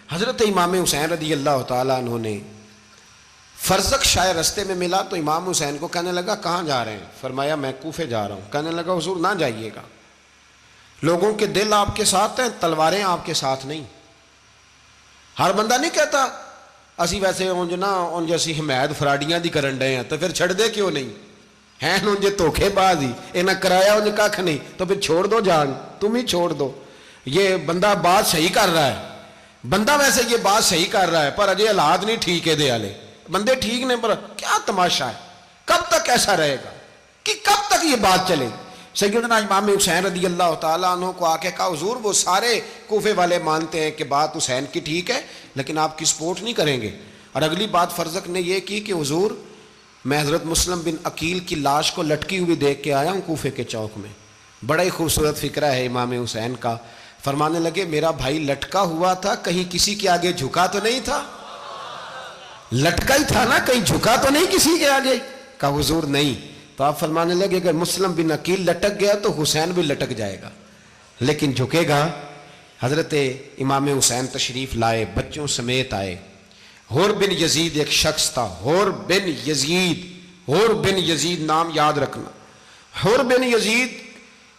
حضرت امام حسین رضی اللہ تعالیٰ عنہ نے فرزق شاعر رستے میں ملا تو امام حسین کو کہنے لگا کہاں جا رہے ہیں؟ فرمایا میں کوفے جا رہا ہوں۔ کہنے لگا حضور نہ جائیے گا، لوگوں کے دل آپ کے ساتھ ہیں، تلواریں آپ کے ساتھ نہیں۔ ہر بندہ نہیں کہتا اسی ویسے اونج اسی حمایت فراڈیاں دی کرن ڈے ہیں تو پھر چھڑ دے کیوں نہیں ہیں؟ انجے دھوکھے باز ہی انہیں کرایا، انہیں کھ نہیں تو پھر چھوڑ دو جان، تم ہی چھوڑ دو۔ یہ بندہ بات صحیح کر رہا ہے، بندہ ویسے یہ بات صحیح کر رہا ہے پر اجے حالات نہیں ٹھیک ہے، دے والے بندے ٹھیک نہیں، پر کیا تماشا ہے؟ کب تک ایسا رہے گا کہ کب تک یہ بات چلے؟ سیدنا امام حسین رضی اللہ تعالیٰ عنہ کو آ کے کہا حضور وہ سارے کوفے والے مانتے ہیں کہ بات حسین کی ٹھیک ہے لیکن آپ کی سپورٹ نہیں کریں گے۔ اور اگلی بات فرزق نے یہ کی کہ حضور میں حضرت مسلم بن عقیل کی لاش کو لٹکی ہوئی دیکھ کے آیا ہوں کوفے کے چوک میں، بڑا ہی خوبصورت فکرہ ہے امام حسین کا۔ فرمانے لگے میرا بھائی لٹکا ہوا تھا، کہیں کسی کے آگے جھکا تو نہیں تھا؟ لٹکا ہی تھا نا، کہیں جھکا تو نہیں کسی کے آگے؟ کہا حضور نہیں۔ تو آپ فرمانے لگے اگر مسلم بن عقیل لٹک گیا تو حسین بھی لٹک جائے گا، لیکن جھکے گا۔ حضرت امام حسین تشریف لائے، بچوں سمیت آئے۔ حور بن یزید ایک شخص تھا، حور بن یزید نام یاد رکھنا۔ حور بن یزید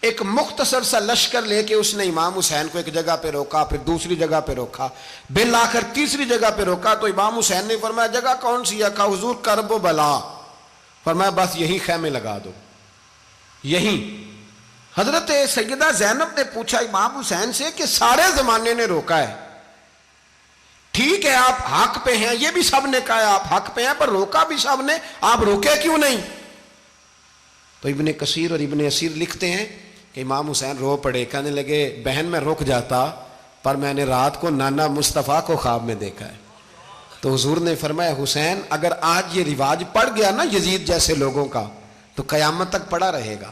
ایک مختصر سا لشکر لے کے اس نے امام حسین کو ایک جگہ پہ روکا، پھر دوسری جگہ پہ روکا، بالآخر تیسری جگہ پہ روکا تو امام حسین نے فرمایا جگہ کون سی ہے؟ کہا حضور کرب و بلا۔ فرمایا بس یہی خیمے لگا دو، یہی۔ حضرت سیدہ زینب نے پوچھا امام حسین سے کہ سارے زمانے نے روکا ہے، ٹھیک ہے آپ حق پہ ہیں، یہ بھی سب نے کہا ہے آپ حق پہ ہیں، پر روکا بھی سب نے، آپ روکے کیوں نہیں؟ تو ابن کثیر اور ابن اسیر لکھتے ہیں کہ امام حسین رو پڑے، کہنے لگے بہن میں رک جاتا پر میں نے رات کو نانا مصطفیٰ کو خواب میں دیکھا ہے۔ تو حضور نے فرمایا حسین اگر آج یہ رواج پڑ گیا نا یزید جیسے لوگوں کا تو قیامت تک پڑا رہے گا،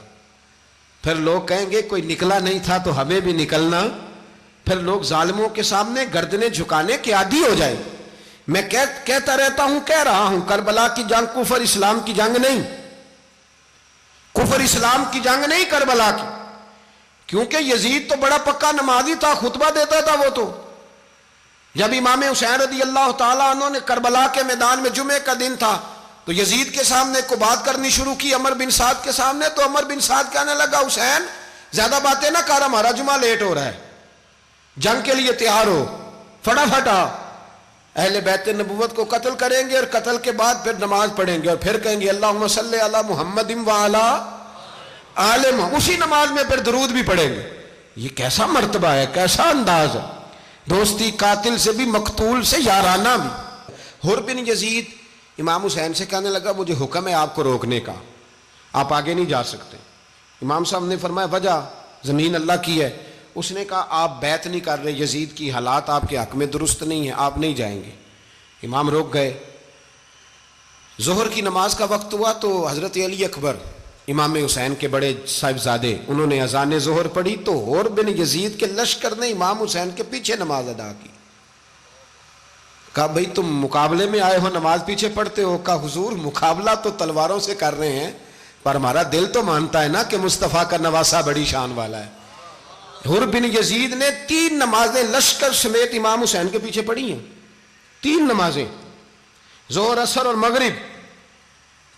پھر لوگ کہیں گے کوئی نکلا نہیں تھا تو ہمیں بھی نکلنا، پھر لوگ ظالموں کے سامنے گردنیں جھکانے کے عادی ہو جائے۔ میں کہتا رہتا ہوں، کہہ رہا ہوں، کربلا کی جنگ کفر اسلام کی جنگ نہیں، کفر اسلام کی جنگ نہیں کربلا کی، کیونکہ یزید تو بڑا پکا نمازی تھا، خطبہ دیتا تھا وہ تو۔ جب امام حسین رضی اللہ تعالیٰ عنہ نے کربلا کے میدان میں جمعے کا دن تھا تو یزید کے سامنے کو بات کرنی شروع کی عمر بن سعد کے سامنے، تو عمر بن سعد کہنے لگا حسین زیادہ باتیں نہ کر، ہمارا جمعہ لیٹ ہو رہا ہے، جنگ کے لیے تیار ہو، فٹافٹ آ۔ اہل بیت نبوت کو قتل کریں گے اور قتل کے بعد پھر نماز پڑھیں گے اور پھر کہیں گے اللہم صلی علی محمد وعلی آل محمد، اسی نماز میں پھر درود بھی پڑھیں گے۔ یہ کیسا مرتبہ ہے، کیسا انداز ہے، دوستی قاتل سے بھی مقتول سے یارانہ بھی۔ حور بن یزید امام حسین سے کہنے لگا مجھے حکم ہے آپ کو روکنے کا، آپ آگے نہیں جا سکتے۔ امام صاحب نے فرمایا وجہ؟ زمین اللہ کی ہے۔ اس نے کہا آپ بیعت نہیں کر رہے، یزید کی حالات آپ کے حق میں درست نہیں ہیں، آپ نہیں جائیں گے۔ امام روک گئے۔ ظہر کی نماز کا وقت ہوا تو حضرت علی اکبر امام حسین کے بڑے صاحبزادے انہوں نے اذان ظہر پڑھی تو حور بن یزید کے لشکر نے امام حسین کے پیچھے نماز ادا کی۔ کہا بھئی تم مقابلے میں آئے ہو نماز پیچھے پڑھتے ہو؟ کہا حضور مقابلہ تو تلواروں سے کر رہے ہیں پر ہمارا دل تو مانتا ہے نا کہ مصطفیٰ کا نواسہ بڑی شان والا ہے۔ حر بن یزید نے 3 نمازیں لشکر سمیت امام حسین کے پیچھے پڑھی ہیں، 3 نمازیں، ظہر عصر اور مغرب۔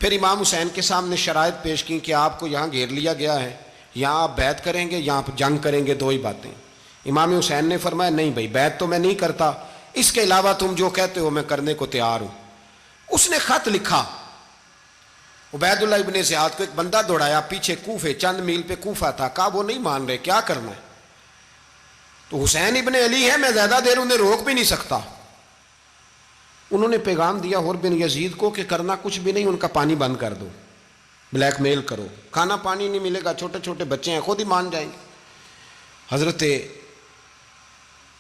پھر امام حسین کے سامنے شرائط پیش کی کہ آپ کو یہاں گھیر لیا گیا ہے، یہاں آپ بیعت کریں گے، یہاں جنگ کریں گے، 2 ہی باتیں۔ امام حسین نے فرمایا نہیں بھائی بیعت تو میں نہیں کرتا، اس کے علاوہ تم جو کہتے ہو میں کرنے کو تیار ہوں۔ اس نے خط لکھا، عبید اللہ ابن زیاد کو ایک بندہ دوڑایا پیچھے کوفے، چند میل پہ کوفہ تھا، کہا وہ نہیں مان رہے، کیا کرنا ہے؟ تو حسین ابن علی ہے، میں زیادہ دیر انہیں روک بھی نہیں سکتا۔ انہوں نے پیغام دیا حر بن یزید کو کہ کرنا کچھ بھی نہیں، ان کا پانی بند کر دو، بلیک میل کرو، کھانا پانی نہیں ملے گا، چھوٹے چھوٹے بچے ہیں، خود ہی مان جائیں گے۔ حضرت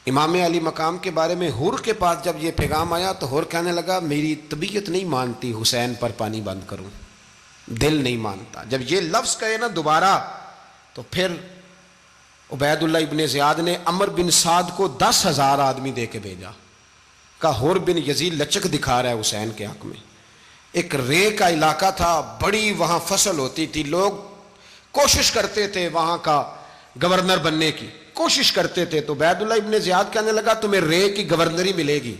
امام علی مقام کے بارے میں حر کے پاس جب یہ پیغام آیا تو حر کہنے لگا میری طبیعت نہیں مانتی حسین پر پانی بند کروں، دل نہیں مانتا۔ جب یہ لفظ کہے نا دوبارہ تو پھر عبید اللہ ابن زیاد نے عمر بن سعد کو 10,000 آدمی دے کے بھیجا، کہا حر بن یزید لچک دکھا رہا ہے حسین کے حق میں۔ ایک رے کا علاقہ تھا، بڑی وہاں فصل ہوتی تھی، لوگ کوشش کرتے تھے وہاں کا گورنر بننے کی، کوشش کرتے تھے۔ تو عبید اللہ ابن زیاد کہنے لگا تمہیں رے کی گورنری ملے گی،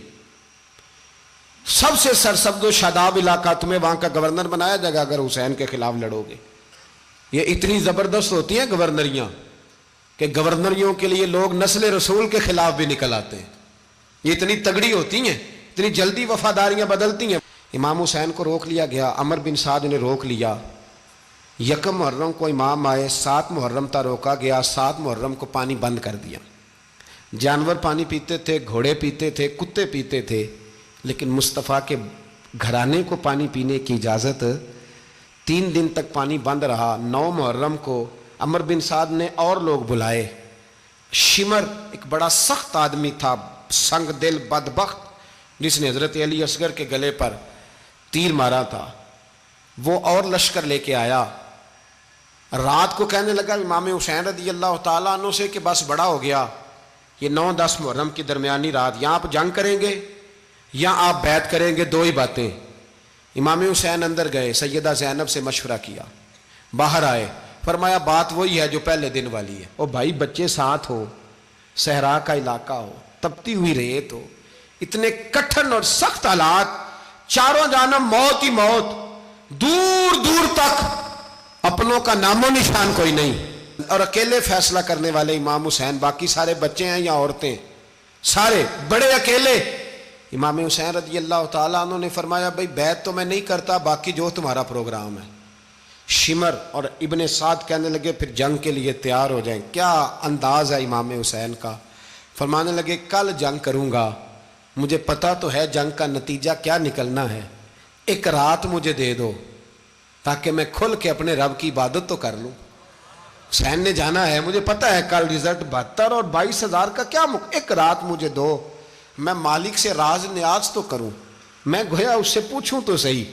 سب سے سرسبز و شاداب علاقہ، تمہیں وہاں کا گورنر بنایا جائے گا اگر حسین کے خلاف لڑو گے۔ یہ اتنی زبردست ہوتی ہیں گورنریاں کہ گورنریوں کے لیے لوگ نسل رسول کے خلاف بھی نکل آتے ہیں، یہ اتنی تگڑی ہوتی ہیں، اتنی جلدی وفاداریاں بدلتی ہیں۔ امام حسین کو روک لیا گیا، عمر بن سعد نے روک لیا۔ 1 محرم کو امام آئے، 7 محرم تا روکا گیا، 7 محرم کو پانی بند کر دیا۔ جانور پانی پیتے تھے، گھوڑے پیتے تھے، کتے پیتے تھے، لیکن مصطفیٰ کے گھرانے کو پانی پینے کی اجازت، 3 دن تک پانی بند رہا۔ 9 محرم کو عمر بن سعد نے اور لوگ بلائے۔ شمر ایک بڑا سخت آدمی تھا، سنگ دل بدبخت، جس نے حضرت علی اصغر کے گلے پر تیر مارا تھا، وہ اور لشکر لے کے آیا۔ رات کو کہنے لگا امام حسین رضی اللہ تعالیٰ عنہ سے کہ بس بڑا ہو گیا، یہ 9-10 محرم کی درمیانی رات، یہاں آپ جنگ کریں گے یا آپ بیعت کریں گے، 2 ہی باتیں۔ امام حسین اندر گئے، سیدہ زینب سے مشورہ کیا، باہر آئے، فرمایا بات وہی ہے جو پہلے دن والی ہے۔ او بھائی بچے ساتھ ہو، صحرا کا علاقہ ہو، تپتی ہوئی ریت ہو، اتنے کٹھن اور سخت حالات، چاروں جانب موت ہی موت، دور دور تک اپنوں کا نام و نشان کوئی نہیں، اور اکیلے فیصلہ کرنے والے امام حسین، باقی سارے بچے ہیں یا عورتیں، سارے بڑے اکیلے۔ امام حسین رضی اللہ تعالیٰ عنہ نے فرمایا بھائی بیعت تو میں نہیں کرتا، باقی جو تمہارا پروگرام ہے۔ شمر اور ابن سعد کہنے لگے پھر جنگ کے لیے تیار ہو جائیں۔ کیا انداز ہے امام حسین کا، فرمانے لگے کل جنگ کروں گا، مجھے پتا تو ہے جنگ کا نتیجہ کیا نکلنا ہے، 1 رات مجھے دے دو تاکہ میں کھل کے اپنے رب کی عبادت تو کر لوں۔ حسین نے جانا ہے، مجھے پتا ہے کل رزلٹ 72 اور 22,000 کا کیا 1 رات مجھے دو، میں مالک سے راز نیاز تو کروں، میں گویا اس سے پوچھوں تو صحیح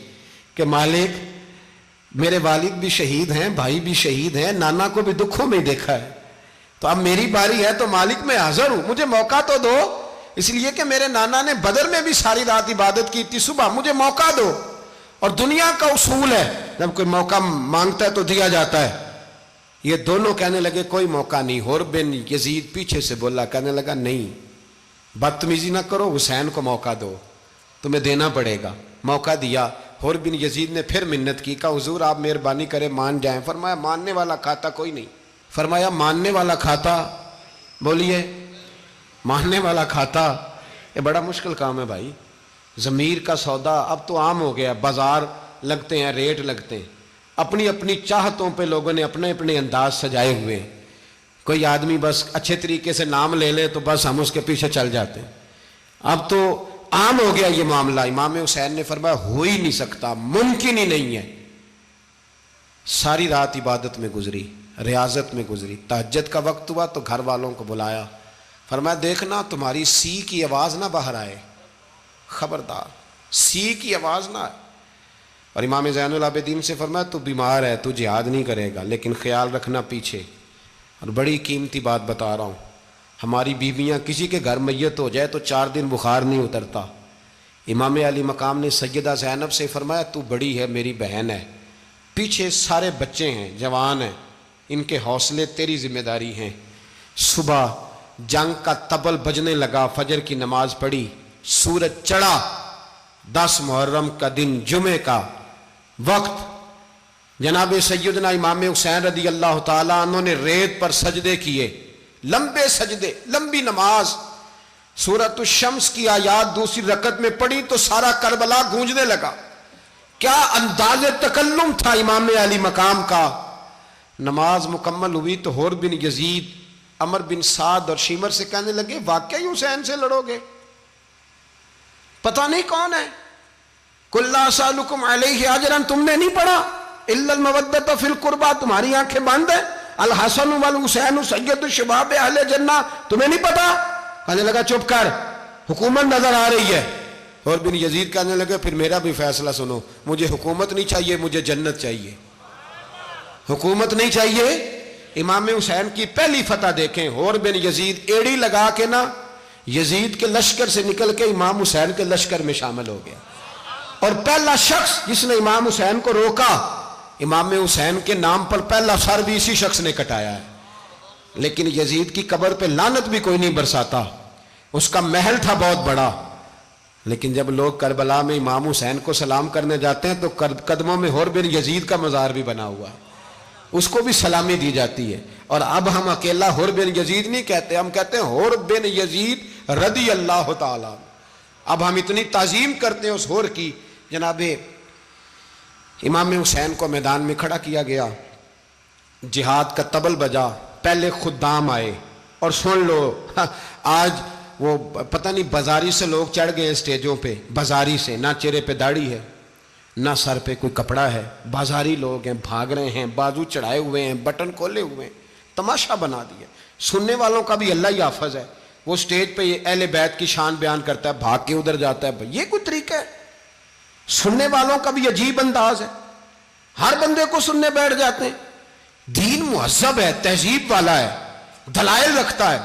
کہ مالک میرے والد بھی شہید ہیں، بھائی بھی شہید ہیں، نانا کو بھی دکھوں میں دیکھا ہے، تو اب میری باری ہے تو مالک میں حاضر ہوں، مجھے موقع تو دو، اس لیے کہ میرے نانا نے بدر میں بھی ساری رات عبادت کی تھی، صبح مجھے موقع دو۔ اور دنیا کا اصول ہے جب کوئی موقع مانگتا ہے تو دیا جاتا ہے۔ یہ دونوں کہنے لگے کوئی موقع نہیں۔ حر بن یزید پیچھے سے بولا، کہنے لگا نہیں بدتمیزی نہ کرو، حسین کو موقع دو، تمہیں دینا پڑے گا۔ موقع دیا۔ حر بن یزید نے پھر منت کی، کہا حضور آپ مہربانی کریں مان جائیں۔ فرمایا ماننے والا کھاتا کوئی نہیں۔ فرمایا ماننے والا کھاتا، بولیے ماننے والا کھاتا، یہ بڑا مشکل کام ہے بھائی، ضمیر کا سودا اب تو عام ہو گیا، بازار لگتے ہیں، ریٹ لگتے ہیں، اپنی اپنی چاہتوں پہ لوگوں نے اپنے اپنے انداز سجائے ہوئے ہیں۔ کوئی آدمی بس اچھے طریقے سے نام لے لے تو بس ہم اس کے پیچھے چل جاتے ہیں، اب تو عام ہو گیا یہ معاملہ۔ امام حسین نے فرمایا ہو ہی نہیں سکتا، ممکن ہی نہیں ہے۔ ساری رات عبادت میں گزری، ریاضت میں گزری، تہجد کا وقت ہوا تو گھر والوں کو بلایا، فرمایا دیکھنا تمہاری سی کی آواز نہ باہر آئے، خبردار سی کی آواز نہ آئے۔ اور امام زین العابدین سے فرمایا تو بیمار ہے، تو جہاد نہیں کرے گا، لیکن خیال رکھنا پیچھے۔ اور بڑی قیمتی بات بتا رہا ہوں، ہماری بیویاں کسی کے گھر میت ہو جائے تو 4 دن بخار نہیں اترتا، امام علی مقام نے سیدہ زینب سے فرمایا تو بڑی ہے، میری بہن ہے، پیچھے سارے بچے ہیں، جوان ہیں، ان کے حوصلے تیری ذمہ داری ہیں۔ صبح جنگ کا طبل بجنے لگا، فجر کی نماز پڑھی، سورج چڑھا، 10 محرم کا دن، جمعے کا وقت، جناب سیدنا امام حسین رضی اللہ تعالیٰ عنہ نے ریت پر سجدے کیے، لمبے سجدے، لمبی نماز، سورۃ الشمس کی آیات دوسری رکعت میں پڑھی تو سارا کربلا گونجنے لگا۔ کیا انداز تکلم تھا امام علی مقام کا۔ نماز مکمل ہوئی تو حور بن یزید، عمر بن سعد اور شیمر سے کہنے لگے واقعی حسین سے لڑو گے؟ پتہ نہیں کون ہے۔ قُلْ لَا أَسْأَلُكُمْ عَلَيْهِ أَجْرًا، تم نے نہیں پڑھا إِلَّا الْمَوَدَّةَ فِي الْقُرْبَى، تمہاری آنکھیں بند ہیں، الحسن والحسین سید الشباب اہل جنہ، تمہیں نہیں پتا؟ کہنے لگا چپ کر، حکومت نظر آ رہی ہے۔ اور بن یزید کہنے لگے پھر میرا بھی فیصلہ سنو، مجھے حکومت نہیں چاہیے، مجھے جنت چاہیے۔ حکومت نہیں چاہیے۔ امام حسین کی پہلی فتح دیکھیں، اور بن یزید ایڑی لگا کے نا یزید کے لشکر سے نکل کے امام حسین کے لشکر میں شامل ہو گیا، اور پہلا شخص جس نے امام حسین کو روکا، امام حسین کے نام پر پہلا سر بھی اسی شخص نے کٹایا ہے۔ لیکن یزید کی قبر پہ لعنت بھی کوئی نہیں برساتا، اس کا محل تھا بہت بڑا، لیکن جب لوگ کربلا میں امام حسین کو سلام کرنے جاتے ہیں تو قدموں میں حور بن یزید کا مزار بھی بنا ہوا ہے، اس کو بھی سلامی دی جاتی ہے۔ اور اب ہم اکیلا حور بن یزید نہیں کہتے، ہم کہتے ہیں حور بن یزید رضی اللہ تعالیٰ۔ اب ہم اتنی تعظیم کرتے ہیں اس حور کی۔ جناب امام حسین کو میدان میں کھڑا کیا گیا، جہاد کا طبل بجا، پہلے خدام آئے، اور سن لو آج وہ پتہ نہیں بازاری سے لوگ چڑھ گئے اسٹیجوں پہ، بازاری سے، نہ چہرے پہ داڑھی ہے، نہ سر پہ کوئی کپڑا ہے، بازاری لوگ ہیں، بھاگ رہے ہیں، بازو چڑھائے ہوئے ہیں، بٹن کھولے ہوئے ہیں، تماشا بنا دیا۔ سننے والوں کا بھی اللہ ہی حافظ ہے، وہ سٹیج پہ اہل بیت کی شان بیان کرتا ہے، بھاگ کے ادھر جاتا ہے، یہ کوئی طریقہ ہے؟ سننے والوں کا بھی عجیب انداز ہے، ہر بندے کو سننے بیٹھ جاتے ہیں۔ دین مہذب ہے، تہذیب والا ہے، دلائل رکھتا ہے،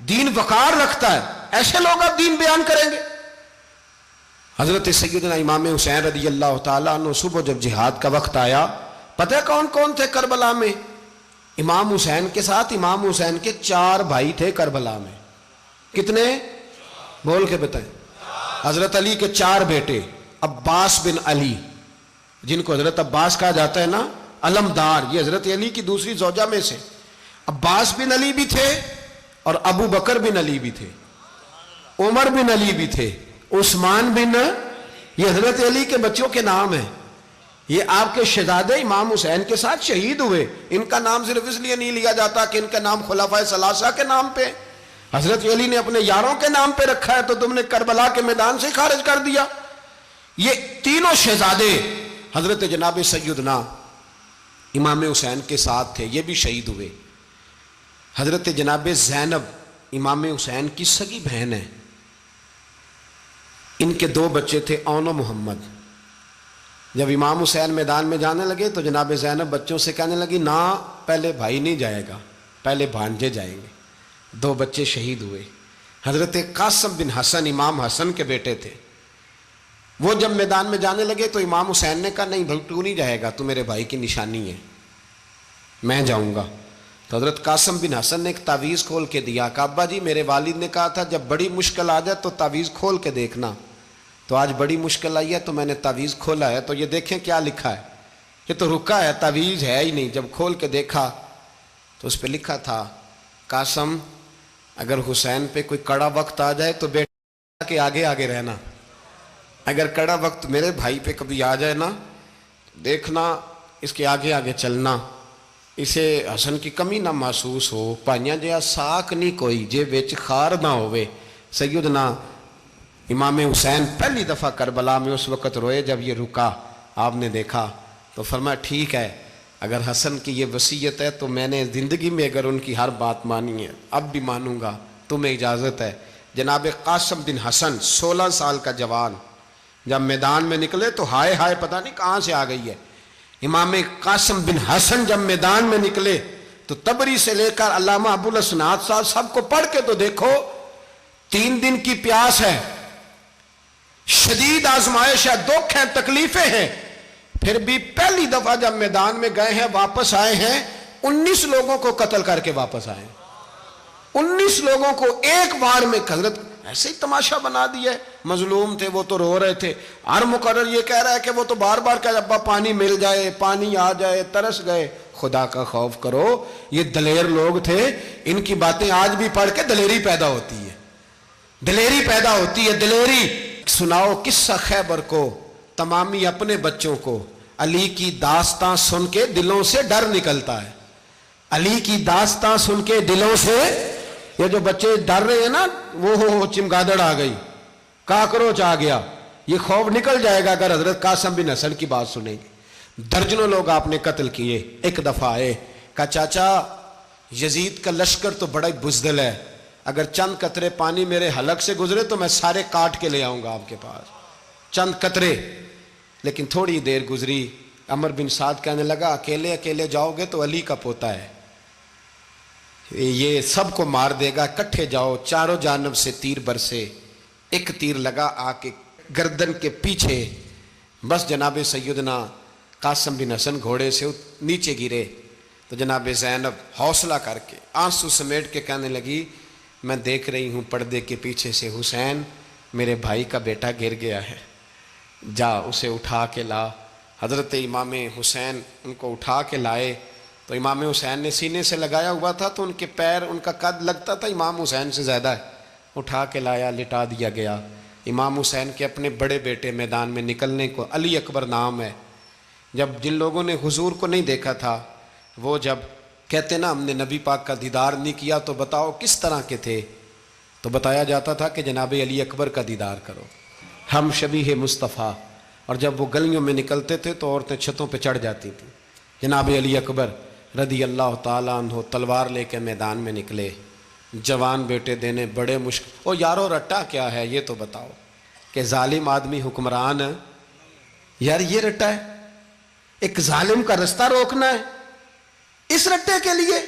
دین وقار رکھتا ہے، ایسے لوگ اب دین بیان کریں گے؟ حضرت سیدنا امام حسین رضی اللہ تعالیٰ عنہ صبح جب جہاد کا وقت آیا، پتہ ہے کون کون تھے کربلا میں؟ امام حسین کے ساتھ امام حسین کے 4 بھائی تھے کربلا میں۔ کتنے؟ بول کے بتائیں۔ حضرت علی کے 4 بیٹے، عباس بن علی، جن کو حضرت عباس کہا جاتا ہے نا، علمدار، یہ حضرت علی کی دوسری زوجہ میں سے۔ عباس بن علی بھی تھے، اور ابو بکر بن علی بھی تھے، عمر بن علی بھی تھے، عثمان بن، یہ حضرت علی کے بچوں کے نام ہیں۔ یہ آپ کے شہزادے امام حسین کے ساتھ شہید ہوئے، ان کا نام صرف اس لیے نہیں لیا جاتا کہ ان کا نام خلفائے ثلاثہ کے نام پہ، حضرت علی نے اپنے یاروں کے نام پہ رکھا ہے، تو تم نے کربلا کے میدان سے خارج کر دیا۔ یہ تینوں شہزادے حضرت جناب سیدنا امام حسین کے ساتھ تھے، یہ بھی شہید ہوئے۔ حضرت جناب زینب امام حسین کی سگی بہن ہے، ان کے 2 بچے تھے، اون و محمد۔ جب امام حسین میدان میں جانے لگے تو جناب زینب بچوں سے کہنے لگی نہ، پہلے بھائی نہیں جائے گا، پہلے بھانجے جائیں گے۔ 2 بچے شہید ہوئے۔ حضرت قاسم بن حسن امام حسن کے بیٹے تھے، وہ جب میدان میں جانے لگے تو امام حسین نے کہا نہیں بھائی تو نہیں جائے گا، تو میرے بھائی کی نشانی ہے، میں جاؤں گا۔ تو حضرت قاسم بن حسن نے ایک تعویذ کھول کے دیا کہ ابا جی میرے والد نے کہا تھا جب بڑی مشکل آ جائے تو تعویذ کھول کے دیکھنا، تو آج بڑی مشکل آئی ہے تو میں نے تعویذ کھولا ہے، تو یہ دیکھیں کیا لکھا ہے، یہ تو رکا ہے، تعویذ ہے ہی نہیں۔ جب کھول کے دیکھا تو اس پہ لکھا تھا قاسم اگر حسین پہ کوئی کڑا وقت آ جائے تو بیٹا کے آگے آگے رہنا، اگر کڑا وقت میرے بھائی پہ کبھی آ جائے نا دیکھنا اس کے آگے آگے چلنا، اسے حسن کی کمی نہ محسوس ہو، پائیاں جہا ساک نہیں کوئی جے وچ خار نہ ہوئے۔ سیدنا امام حسین پہلی دفعہ کربلا میں اس وقت روئے جب یہ رکا، آپ نے دیکھا تو فرمایا ٹھیک ہے، اگر حسن کی یہ وصیت ہے تو میں نے زندگی میں اگر ان کی ہر بات مانی ہے اب بھی مانوں گا، تمہیں اجازت ہے۔ جناب قاسم بن حسن 16 سال کا جوان جب میدان میں نکلے تو ہائے ہائے پتہ نہیں کہاں سے آ گئی ہے۔ امام قاسم بن حسن جب میدان میں نکلے تو تبری سے لے کر علامہ ابو الاسناد صاحب سب کو پڑھ کے تو دیکھو، 3 دن کی پیاس ہے، شدید آزمائش ہے، دکھ ہیں، تکلیفیں ہیں، پھر بھی پہلی دفعہ جب میدان میں گئے ہیں واپس آئے ہیں 19 لوگوں کو قتل کر کے واپس آئے ہیں۔ 19 لوگوں کو ایک بار میں حضرت ایسے ہی تماشا بنا دیا ہے۔ مظلوم تھے وہ تو رو رہے تھے، ہر مقرر یہ کہہ رہا ہے کہ وہ تو بار بار کہ ابا پانی مل جائے، پانی آ جائے، ترس گئے۔ خدا کا خوف کرو، یہ دلیر لوگ تھے، ان کی باتیں آج بھی پڑھ کے دلیری پیدا ہوتی ہے، دلیری پیدا ہوتی ہے، دلیری۔ سناؤ قصہ خیبر کو تمامی اپنے بچوں کو، علی کی داستاں سن کے دلوں سے ڈر نکلتا ہے، علی کی داستاں سن کے دلوں سے، یہ جو بچے ڈر رہے ہیں نا، وہ چمگادڑ آ گئی، کاکروچ آ گیا، یہ خوف نکل جائے گا اگر حضرت قاسم بن حسن کی بات سنیں گے۔ درجنوں لوگ آپ نے قتل کیے۔ ایک دفعہ آئے، کہا چاچا یزید کا لشکر تو بڑا ہی بزدل ہے، اگر چند قطرے پانی میرے حلق سے گزرے تو میں سارے کاٹ کے لے آؤں گا آپ کے پاس، چند قطرے۔ لیکن تھوڑی دیر گزری، عمر بن سعد کہنے لگا اکیلے اکیلے جاؤ گے تو علی کا پوتا ہے، یہ سب کو مار دے گا، اکٹھے جاؤ۔ چاروں جانب سے تیر برسے، ایک تیر لگا آ کے گردن کے پیچھے، بس جناب سیدنا قاسم بن حسن گھوڑے سے نیچے گرے تو جناب زینب حوصلہ کر کے آنسو سمیٹ کے کہنے لگی میں دیکھ رہی ہوں پردے کے پیچھے سے حسین میرے بھائی کا بیٹا گر گیا ہے، جا اسے اٹھا کے لا۔ حضرت امام حسین ان کو اٹھا کے لائے تو امام حسین نے سینے سے لگایا ہوا تھا تو ان کے پیر، ان کا قد لگتا تھا امام حسین سے زیادہ ہے، اٹھا کے لایا، لٹا دیا گیا۔ امام حسین کے اپنے بڑے بیٹے میدان میں نکلنے کو، علی اکبر نام ہے، جب جن لوگوں نے حضور کو نہیں دیکھا تھا وہ جب کہتے نا ہم نے نبی پاک کا دیدار نہیں کیا تو بتاؤ کس طرح کے تھے، تو بتایا جاتا تھا کہ جناب علی اکبر کا دیدار کرو، ہم شبیہ مصطفیٰ۔ اور جب وہ گلیوں میں نکلتے تھے تو عورتیں چھتوں پہ چڑھ جاتی تھیں۔ جناب علی اکبر رضی اللہ تعالیٰ عنہ تلوار لے کے میدان میں نکلے، جوان بیٹے دینے بڑے مشکل۔ او یارو رٹا کیا ہے یہ تو بتاؤ، کہ ظالم آدمی حکمران، یار یہ رٹا ہے، ایک ظالم کا رستہ روکنا ہے، اس رٹے کے لیے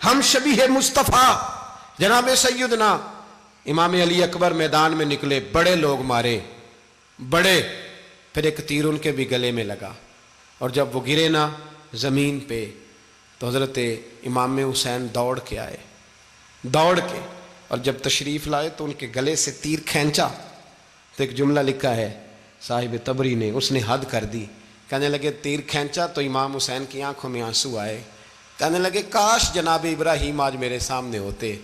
ہم شبیہ مصطفیٰ۔ جناب سیدنا امام علی اکبر میدان میں نکلے، بڑے لوگ مارے، بڑے، پھر ایک تیر ان کے بھی گلے میں لگا، اور جب وہ گرے نا زمین پہ تو حضرت امام حسین دوڑ کے آئے، دوڑ کے، اور جب تشریف لائے تو ان کے گلے سے تیر کھینچا تو ایک جملہ لکھا ہے صاحب تبری نے، اس نے حد کر دی، کہنے لگے تیر کھینچا تو امام حسین کی آنکھوں میں آنسو آئے، کہنے لگے کاش جناب ابراہیم آج میرے سامنے ہوتے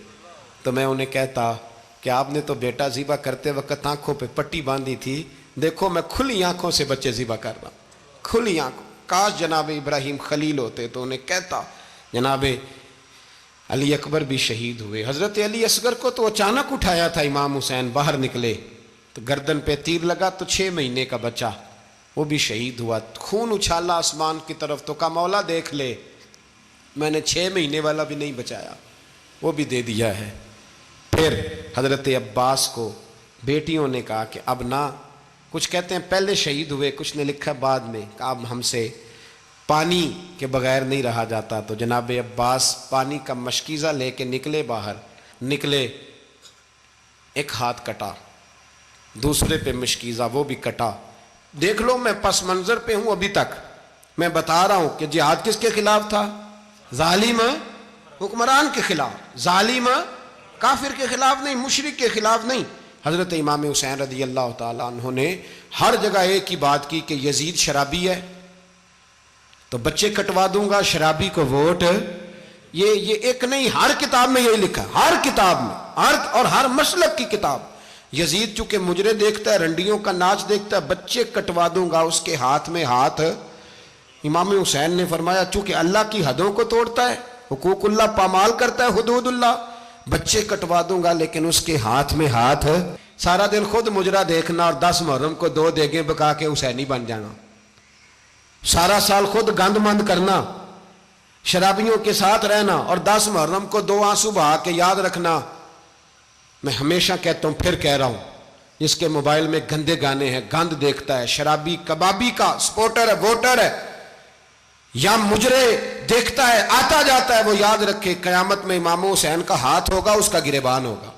تو میں انہیں کہتا کہ آپ نے تو بیٹا ذبح کرتے وقت آنکھوں پہ پٹی باندھی تھی، دیکھو میں کھلی آنکھوں سے بچے ذبح کر رہا ہوں، کھلی آنکھوں، کاش جناب ابراہیم خلیل ہوتے تو انہیں کہتا۔ جناب علی اکبر بھی شہید ہوئے۔ حضرت علی اصغر کو تو اچانک اٹھایا تھا امام حسین، باہر نکلے تو گردن پہ تیر لگا تو 6 مہینے کا بچہ وہ بھی شہید ہوا، خون اچھالا آسمان کی طرف تو کہا مولا دیکھ لے میں نے 6 مہینے والا بھی نہیں بچایا، وہ بھی دے دیا ہے۔ پھر حضرت عباس کو بیٹیوں نے کہا کہ اب نہ، کچھ کہتے ہیں پہلے شہید ہوئے، کچھ نے لکھا بعد میں، کہ اب ہم سے پانی کے بغیر نہیں رہا جاتا، تو جناب عباس پانی کا مشکیزہ لے کے نکلے، باہر نکلے، ایک ہاتھ کٹا، دوسرے پہ مشکیزہ وہ بھی کٹا۔ دیکھ لو میں پس منظر پہ ہوں ابھی تک، میں بتا رہا ہوں کہ جہاد کس کے خلاف تھا؟ ظالم حکمران کے خلاف، ظالم کافر کے خلاف نہیں، مشرک کے خلاف نہیں۔ حضرت امام حسین رضی اللہ تعالیٰ عنہ نے ہر جگہ ایک ہی بات کی کہ یزید شرابی ہے تو بچے کٹوا دوں گا، شرابی کو ووٹ، یہ ایک نہیں، ہر کتاب میں یہی لکھا، ہر کتاب میں، اور ہر مسلک کی کتاب۔ یزید چونکہ مجرے دیکھتا ہے، رنڈیوں کا ناچ دیکھتا ہے، بچے کٹوا دوں گا، اس کے ہاتھ میں ہاتھ۔ امام حسین نے فرمایا چونکہ اللہ کی حدوں کو توڑتا ہے، حقوق اللہ پامال کرتا ہے، حدود اللہ، بچے کٹوا دوں گا لیکن اس کے ہاتھ میں ہاتھ۔ سارا دن خود مجرا دیکھنا اور 10 محرم کو 2 دیگیں پکا کے حسینی بن جانا، سارا سال خود گند مند کرنا، شرابیوں کے ساتھ رہنا، اور 10 محرم کو 2 آنسو بہا کے یاد رکھنا۔ میں ہمیشہ کہتا ہوں، پھر کہہ رہا ہوں، جس کے موبائل میں گندے گانے ہیں، گند دیکھتا ہے، شرابی کبابی کا سپورٹر ہے، ووٹر ہے، یا مجرے دیکھتا ہے آتا جاتا ہے، وہ یاد رکھے قیامت میں امام حسین کا ہاتھ ہوگا، اس کا گریبان ہوگا۔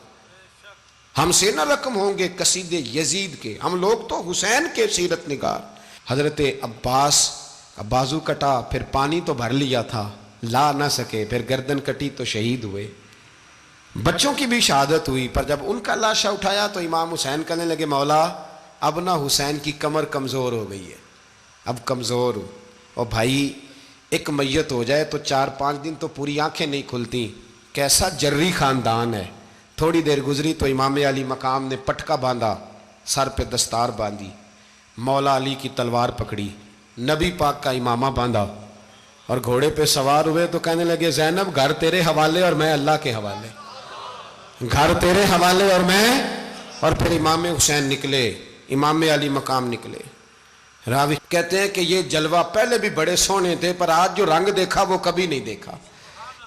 ہم سے نہ رقم ہوں گے قصیدے یزید کے، ہم لوگ تو حسین کے سیرت نگار۔ حضرت عباس کا بازو کٹا، پھر پانی تو بھر لیا تھا، لا نہ سکے، پھر گردن کٹی تو شہید ہوئے۔ بچوں کی بھی شہادت ہوئی، پر جب ان کا لاشا اٹھایا تو امام حسین کہنے لگے مولا اب نہ حسین کی کمر کمزور ہو گئی ہے، اب کمزور ہو۔ اور بھائی ایک میت ہو جائے تو 4-5 دن تو پوری آنکھیں نہیں کھلتی، کیسا جری خاندان ہے۔ تھوڑی دیر گزری تو امام علی مقام نے پٹکا باندھا، سر پہ دستار باندھی، مولا علی کی تلوار پکڑی، نبی پاک کا امامہ باندھا اور گھوڑے پہ سوار ہوئے تو کہنے لگے زینب گھر تیرے حوالے اور میں اللہ کے حوالے، گھر تیرے حوالے اور میں۔ اور پھر امام حسین نکلے، امام علی مقام نکلے۔ راوی کہتے ہیں کہ یہ جلوہ پہلے بھی بڑے سونے تھے، پر آج جو رنگ دیکھا وہ کبھی نہیں دیکھا۔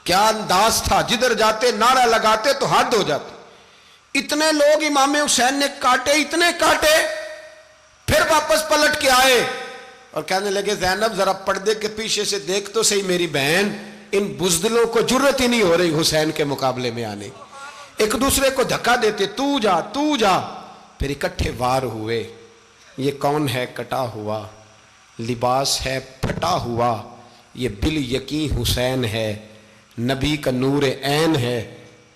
کیا انداز تھا، جدھر جاتے نعرہ لگاتے تو حد ہو جاتے۔ اتنے لوگ امام حسین نے کاٹے، اتنے کاٹے، پھر واپس پلٹ کے آئے اور کہنے لگے زینب ذرا پردے کے پیچھے سے دیکھ تو صحیح میری بہن، ان بزدلوں کو جرت ہی نہیں ہو رہی حسین کے مقابلے میں آنے، ایک دوسرے کو دھکا دیتے، تو جا تو جا۔ پھر اکٹھے وار ہوئے۔ یہ کون ہے کٹا ہوا، لباس ہے پھٹا ہوا، یہ بال یقین حسین ہے، نبی کا نور عین ہے۔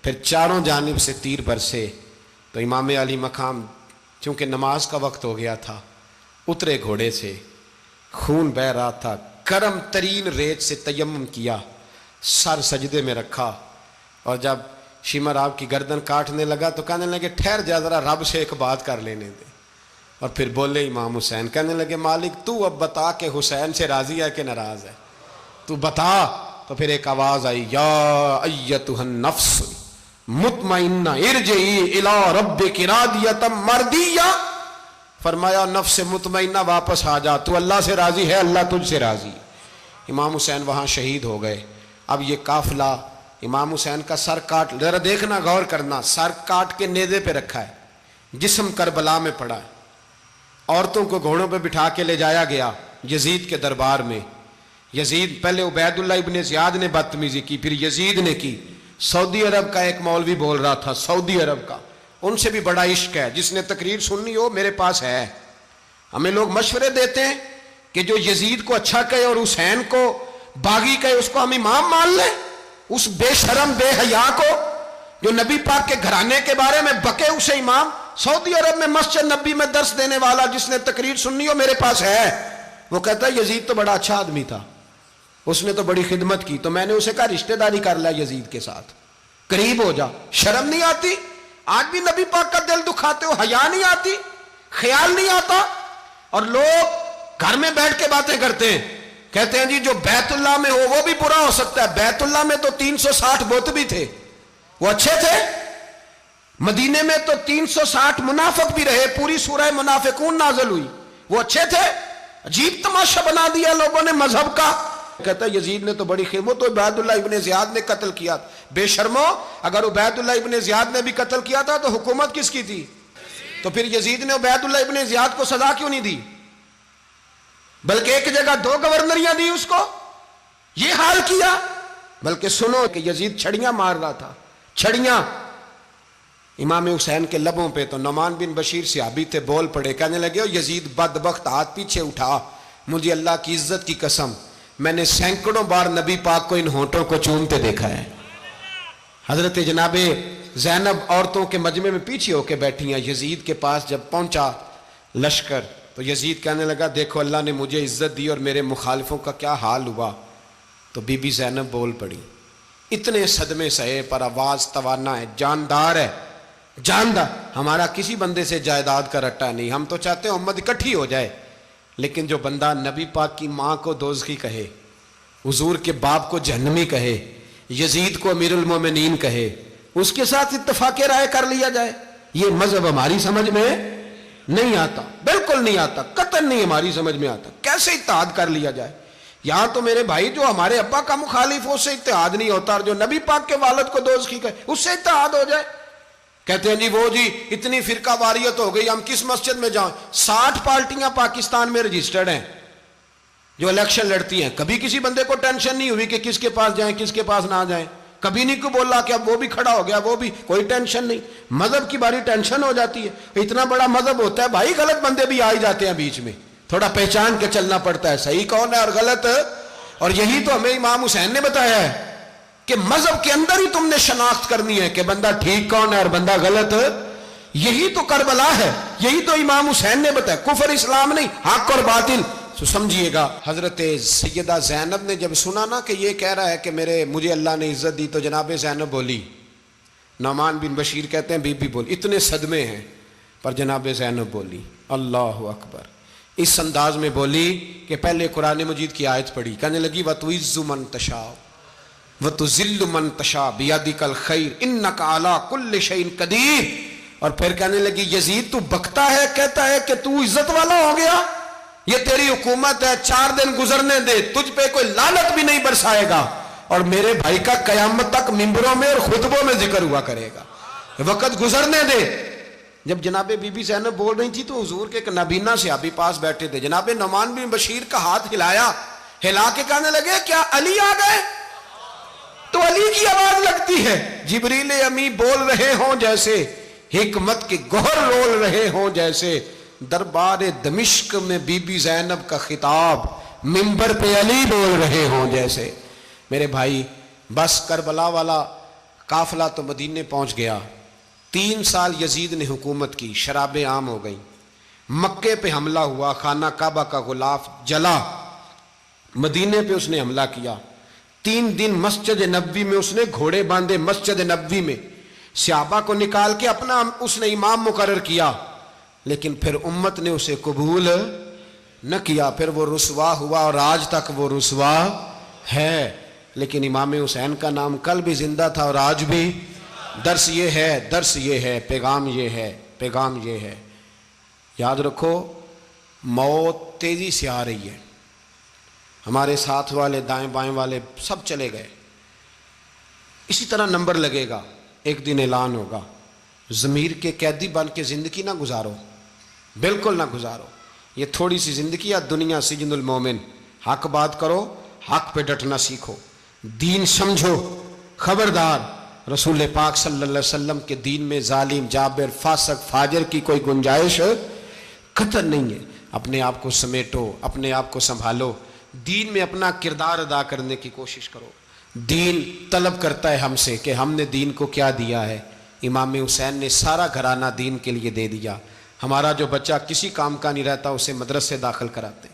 پھر چاروں جانب سے تیر برسے تو امام علی مقام چونکہ نماز کا وقت ہو گیا تھا، اترے گھوڑے سے، خون بہہ رہا تھا، گرم ترین ریت سے تیمم کیا، سر سجدے میں رکھا، اور جب شمر آپ کی گردن کاٹنے لگا تو کہنے لگے ٹھہر جا ذرا رب سے ایک بات کر لینے دے۔ اور پھر بولے امام حسین، کہنے لگے مالک تو اب بتا کہ حسین سے راضی ہے کہ ناراض ہے، تو بتا۔ تو پھر ایک آواز آئی، یا ایتھا النفس مطمئنہ ارجعی الی ربک راضیۃ مرضیہ، فرمایا نفس مطمئنہ واپس آ جا، تو اللہ سے راضی ہے، اللہ تجھ سے راضی۔ امام حسین وہاں شہید ہو گئے۔ اب یہ قافلہ امام حسین کا سر کاٹ، ذرا دیکھنا غور کرنا، سر کاٹ کے نیزے پہ رکھا ہے، جسم کربلا میں پڑا ہے، عورتوں کو گھوڑوں پہ بٹھا کے لے جایا گیا یزید کے دربار میں۔ یزید پہلے عبید اللہ ابن زیاد نے بدتمیزی کی، پھر یزید نے کی۔ سعودی عرب کا ایک مولوی بول رہا تھا، سعودی عرب کا، ان سے بھی بڑا عشق ہے، جس نے تقریر سننی ہو میرے پاس ہے۔ ہمیں لوگ مشورے دیتے ہیں کہ جو یزید کو اچھا کہے اور حسین کو باغی کہے اس کو ہم امام مان لیں، اس بے شرم بے حیا کو جو نبی پاک کے گھرانے کے بارے میں بکے اسے امام۔ سعودی عرب میں مسجد نبی میں درس دینے والا جس نے تقریر سننی ہو میرے پاس ہے، وہ کہتا ہے یزید تو بڑا اچھا آدمی تھا، اس نے تو بڑی خدمت کی، تو میں نے اسے کہا رشتہ داری کر لیا یزید کے ساتھ، قریب ہو جا۔ شرم نہیں آتی؟ آج بھی نبی پاک کا دل دکھاتے ہو، حیا نہیں آتی، خیال نہیں آتا؟ اور لوگ گھر میں بیٹھ کے باتیں کرتے ہیں، کہتے ہیں جی جو بیت اللہ میں ہو وہ بھی برا ہو سکتا ہے۔ بیت اللہ میں تو 360 بت بھی تھے، وہ اچھے تھے۔ مدینے میں تو 360 منافق بھی رہے، پوری سورہ منافقون نازل ہوئی، وہ اچھے تھے۔ عجیب تماشا بنا دیا لوگوں نے مذہب کا۔ کہتا ہے یزید نے تو بڑی خدمت، تو عبید اللہ ابن زیاد نے قتل کیا۔ بے شرمو، اگر عبید اللہ ابن زیاد نے بھی قتل کیا تھا تو حکومت کس کی تھی؟ تو پھر یزید نے عبید اللہ ابن زیاد کو سزا کیوں نہیں دی، بلکہ ایک جگہ 2 گورنریاں دی اس کو؟ یہ حال کیا۔ بلکہ سنو کہ یزید چھڑیاں مار رہا تھا، چھڑیاں امام حسین کے لبوں پہ۔ تو نعمان بن بشیر صحابی تھے، بول پڑے، کہنے لگے یزید بدبخت، ہاتھ پیچھے اٹھا، مجھے اللہ کی عزت کی قسم میں نے سینکڑوں بار نبی پاک کو ان ہونٹوں کو چومتے دیکھا ہے۔ حضرت جناب زینب عورتوں کے مجمع میں پیچھے ہو کے بیٹھی ہیں۔ یزید کے پاس جب پہنچا لشکر تو یزید کہنے لگا دیکھو اللہ نے مجھے عزت دی اور میرے مخالفوں کا کیا حال ہوا۔ تو بی بی زینب بول پڑی، اتنے صدمے سہے پر آواز توانا ہے، جاندار ہے، جاندار۔ ہمارا کسی بندے سے جائیداد کا رٹا نہیں، ہم تو چاہتے ہیں امت اکٹھی ہو جائے، لیکن جو بندہ نبی پاک کی ماں کو دوزخی کہے، حضور کے باپ کو جہنمی کہے، یزید کو امیر المومنین کہے، اس کے ساتھ اتفاق رائے کر لیا جائے، یہ مذہب ہماری سمجھ میں نہیں آتا، بالکل نہیں آتا، قطعاً نہیں ہماری سمجھ میں آتا۔ کیسے اتحاد کر لیا جائے؟ یہاں تو میرے بھائی جو ہمارے ابا کا مخالف ہو اس سے اتحاد نہیں ہوتا، اور جو نبی پاک کے والد کو دوزخی کہے اس سے اتحاد ہو جائے۔ کہتے ہیں جی وہ جی اتنی فرقہ واریت ہو گئی، ہم کس مسجد میں جائیں؟ 60 پارٹیاں پاکستان میں رجسٹرڈ ہیں جو الیکشن لڑتی ہیں، کبھی کسی بندے کو ٹینشن نہیں ہوئی کہ کس کے پاس جائیں کس کے پاس نہ جائیں۔ کبھی نہیں کو بولا کہ اب وہ بھی کھڑا ہو گیا، وہ بھی، کوئی ٹینشن نہیں. مذہب کی باری ٹینشن ہو جاتی ہے. اتنا بڑا مذہب ہوتا ہے بھائی، غلط بندے بھی آ ہی جاتے ہیں بیچ میں، تھوڑا پہچان کے چلنا پڑتا ہے صحیح کون ہے اور غلط. اور یہی تو ہمیں امام حسین نے بتایا ہے کہ مذہب کے اندر ہی تم نے شناخت کرنی ہے کہ بندہ ٹھیک کون ہے اور بندہ غلط. یہی تو کربلا ہے، یہی تو امام حسین نے بتایا. کفر اسلام نہیں، حق اور باطل. تو سمجھیے گا، حضرت سیدہ زینب نے جب سنا نا کہ یہ کہہ رہا ہے کہ مجھے اللہ نے عزت دی، تو جناب زینب بولی. نعمان بن بشیر کہتے ہیں بی بی بولی. اتنے صدمے ہیں پر جناب زینب بولی اللہ اکبر. اس انداز میں بولی کہ پہلے قرآن مجید کی آیت پڑھی، کہنے لگی وَتُعِزُّ مَن تَشَاءُ وَتُذِلُّ مَن تَشَاءُ بِيَدِكَ الْخَيْرُ إِنَّكَ عَلَىٰ كُلِّ شَيْءٍ قَدِيرٌ. اور پھر کہنے لگی یزید تو بکتا ہے، کہتا ہے کہ تو عزت والا ہو گیا، یہ تیری حکومت ہے، 4 دن گزرنے دے، تجھ پہ کوئی لعنت بھی نہیں برسائے گا، اور میرے بھائی کا قیامت تک ممبروں میں اور خطبوں میں ذکر ہوا کرے گا، وقت گزرنے دے. جب جناب بی بی زینب بول رہی تھی تو حضور کے ایک نابینا صحابی پاس بیٹھے تھے. جناب نعمان بن بشیر کا ہاتھ ہلایا، ہلا کے کہنے لگے کیا علی آ گئے؟ تو علی کی آواز لگتی ہے. جبریل امی بول رہے ہوں جیسے، حکمت کے گوہر رول رہے ہوں جیسے، دربار دمشق میں بی بی زینب کا خطاب، منبر پہ علی بول رہے ہوں جیسے. میرے بھائی بس کربلا والا قافلہ تو مدینے پہنچ گیا. 3 سال یزید نے حکومت کی، شرابیں عام ہو گئیں، مکے پہ حملہ ہوا، خانہ کعبہ کا غلاف جلا، مدینے پہ اس نے حملہ کیا. 3 دن مسجد نبوی میں اس نے گھوڑے باندھے، مسجد نبوی میں صحابہ کو نکال کے اپنا اس نے امام مقرر کیا، لیکن پھر امت نے اسے قبول نہ کیا. پھر وہ رسوا ہوا اور آج تک وہ رسوا ہے. لیکن امام حسین کا نام کل بھی زندہ تھا اور آج بھی. درس یہ ہے، پیغام یہ ہے. یاد رکھو موت تیزی سے آ رہی ہے. ہمارے ساتھ والے دائیں بائیں والے سب چلے گئے. اسی طرح نمبر لگے گا، ایک دن اعلان ہوگا. ضمیر کے قیدی بن کے زندگی نہ گزارو، بالکل نہ گزارو. یہ تھوڑی سی زندگی ہے، دنیا سجن المومن. حق بات کرو، حق پہ ڈٹنا سیکھو، دین سمجھو. خبردار رسول پاک صلی اللہ علیہ وسلم کے دین میں ظالم، جابر، فاسق، فاجر کی کوئی گنجائش قطع نہیں ہے. اپنے آپ کو سمیٹو، اپنے آپ کو سنبھالو، دین میں اپنا کردار ادا کرنے کی کوشش کرو. دین طلب کرتا ہے ہم سے کہ ہم نے دین کو کیا دیا ہے. امام حسین نے سارا گھرانہ دین کے لیے دے دیا. ہمارا جو بچہ کسی کام کا نہیں رہتا اسے مدرسے داخل کراتے.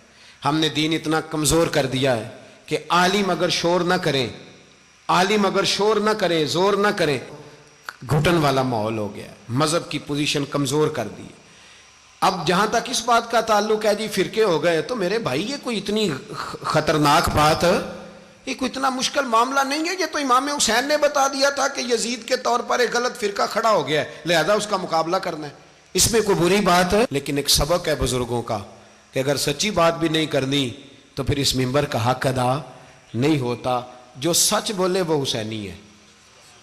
ہم نے دین اتنا کمزور کر دیا ہے کہ عالم اگر شور نہ کریں، زور نہ کریں، گھٹن والا ماحول ہو گیا. مذہب کی پوزیشن کمزور کر دی. اب جہاں تک اس بات کا تعلق ہے جی فرقے ہو گئے، تو میرے بھائی یہ کوئی اتنی خطرناک بات ہے، یہ کوئی اتنا مشکل معاملہ نہیں ہے. یہ تو امام حسین نے بتا دیا تھا کہ یزید کے طور پر ایک غلط فرقہ کھڑا ہو گیا ہے، لہذا اس کا مقابلہ کرنا ہے. اس میں کوئی بری بات ہے؟ لیکن ایک سبق ہے بزرگوں کا کہ اگر سچی بات بھی نہیں کرنی تو پھر اس منبر کا حق ادا نہیں ہوتا. جو سچ بولے وہ حسینی ہے،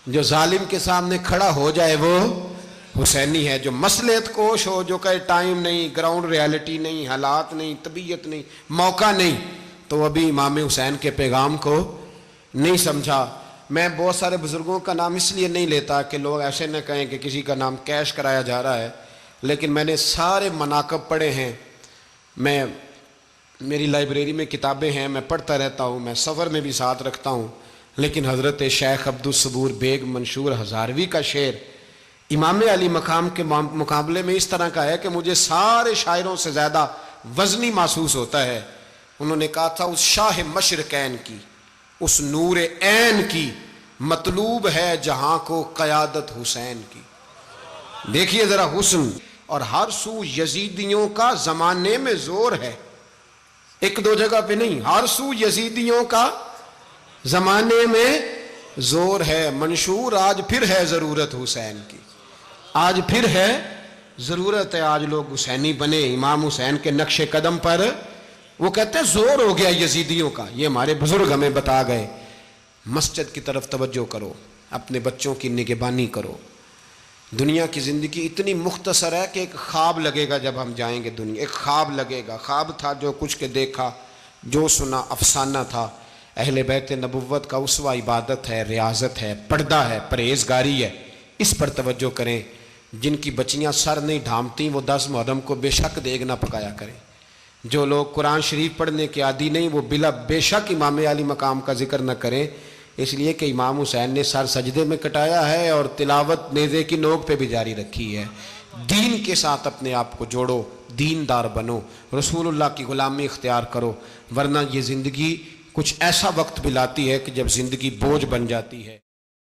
جو ظالم کے سامنے کھڑا ہو جائے وہ حسینی ہے. جو مصلحت کوش ہو، جو کہے ٹائم نہیں، گراؤنڈ ریالٹی نہیں، حالات نہیں، طبیعت نہیں، موقع نہیں، تو ابھی امام حسین کے پیغام کو نہیں سمجھا. میں بہت سارے بزرگوں کا نام اس لیے نہیں لیتا کہ لوگ ایسے نہ کہیں کہ کسی کا نام کیش کرایا جا رہا ہے، لیکن میں نے سارے مناقب پڑھے ہیں. میری لائبریری میں کتابیں ہیں، میں پڑھتا رہتا ہوں، میں سفر میں بھی ساتھ رکھتا ہوں. لیکن حضرت شیخ عبدالصبور بیگ منشور ہزاروی کا شعر امام علی مقام کے مقابلے میں اس طرح کا ہے کہ مجھے سارے شاعروں سے زیادہ وزنی محسوس ہوتا ہے. انہوں نے کہا تھا اس شاہ مشرقین کی، اس نور عین کی مطلوب ہے جہاں کو قیادت حسین کی. دیکھیے ذرا حسن. اور ہر سو یزیدیوں کا زمانے میں زور ہے، ایک دو جگہ پہ نہیں، ہر سو یزیدیوں کا زمانے میں زور ہے. منشور آج پھر ہے ضرورت حسین کی، آج پھر ہے ضرورت ہے، آج لوگ حسینی بنے امام حسین کے نقش قدم پر. وہ کہتے ہیں زور ہو گیا یزیدیوں کا. یہ ہمارے بزرگ ہمیں بتا گئے. مسجد کی طرف توجہ کرو، اپنے بچوں کی نگہبانی کرو. دنیا کی زندگی اتنی مختصر ہے کہ ایک خواب لگے گا جب ہم جائیں گے دنیا، ایک خواب لگے گا. خواب تھا جو کچھ کے دیکھا، جو سنا افسانہ تھا. اہل بیت نبوت کا اسوہ عبادت ہے، ریاضت ہے، پردہ ہے، پرہیزگاری ہے، اس پر توجہ کریں۔ جن کی بچیاں سر نہیں ڈھانپتیں وہ 10 محرم کو بے شک دیگ نہ پکایا کریں۔ جو لوگ قرآن شریف پڑھنے کے عادی نہیں وہ بے شک امام علی مقام کا ذکر نہ کریں، اس لیے کہ امام حسین نے سر سجدے میں کٹایا ہے اور تلاوت نیزے کی نوک پہ بھی جاری رکھی ہے۔ دین کے ساتھ اپنے آپ کو جوڑو، دیندار بنو، رسول اللہ کی غلامی اختیار کرو، ورنہ یہ زندگی کچھ ایسا وقت بھی لاتی ہے کہ جب زندگی بوجھ بن جاتی ہے۔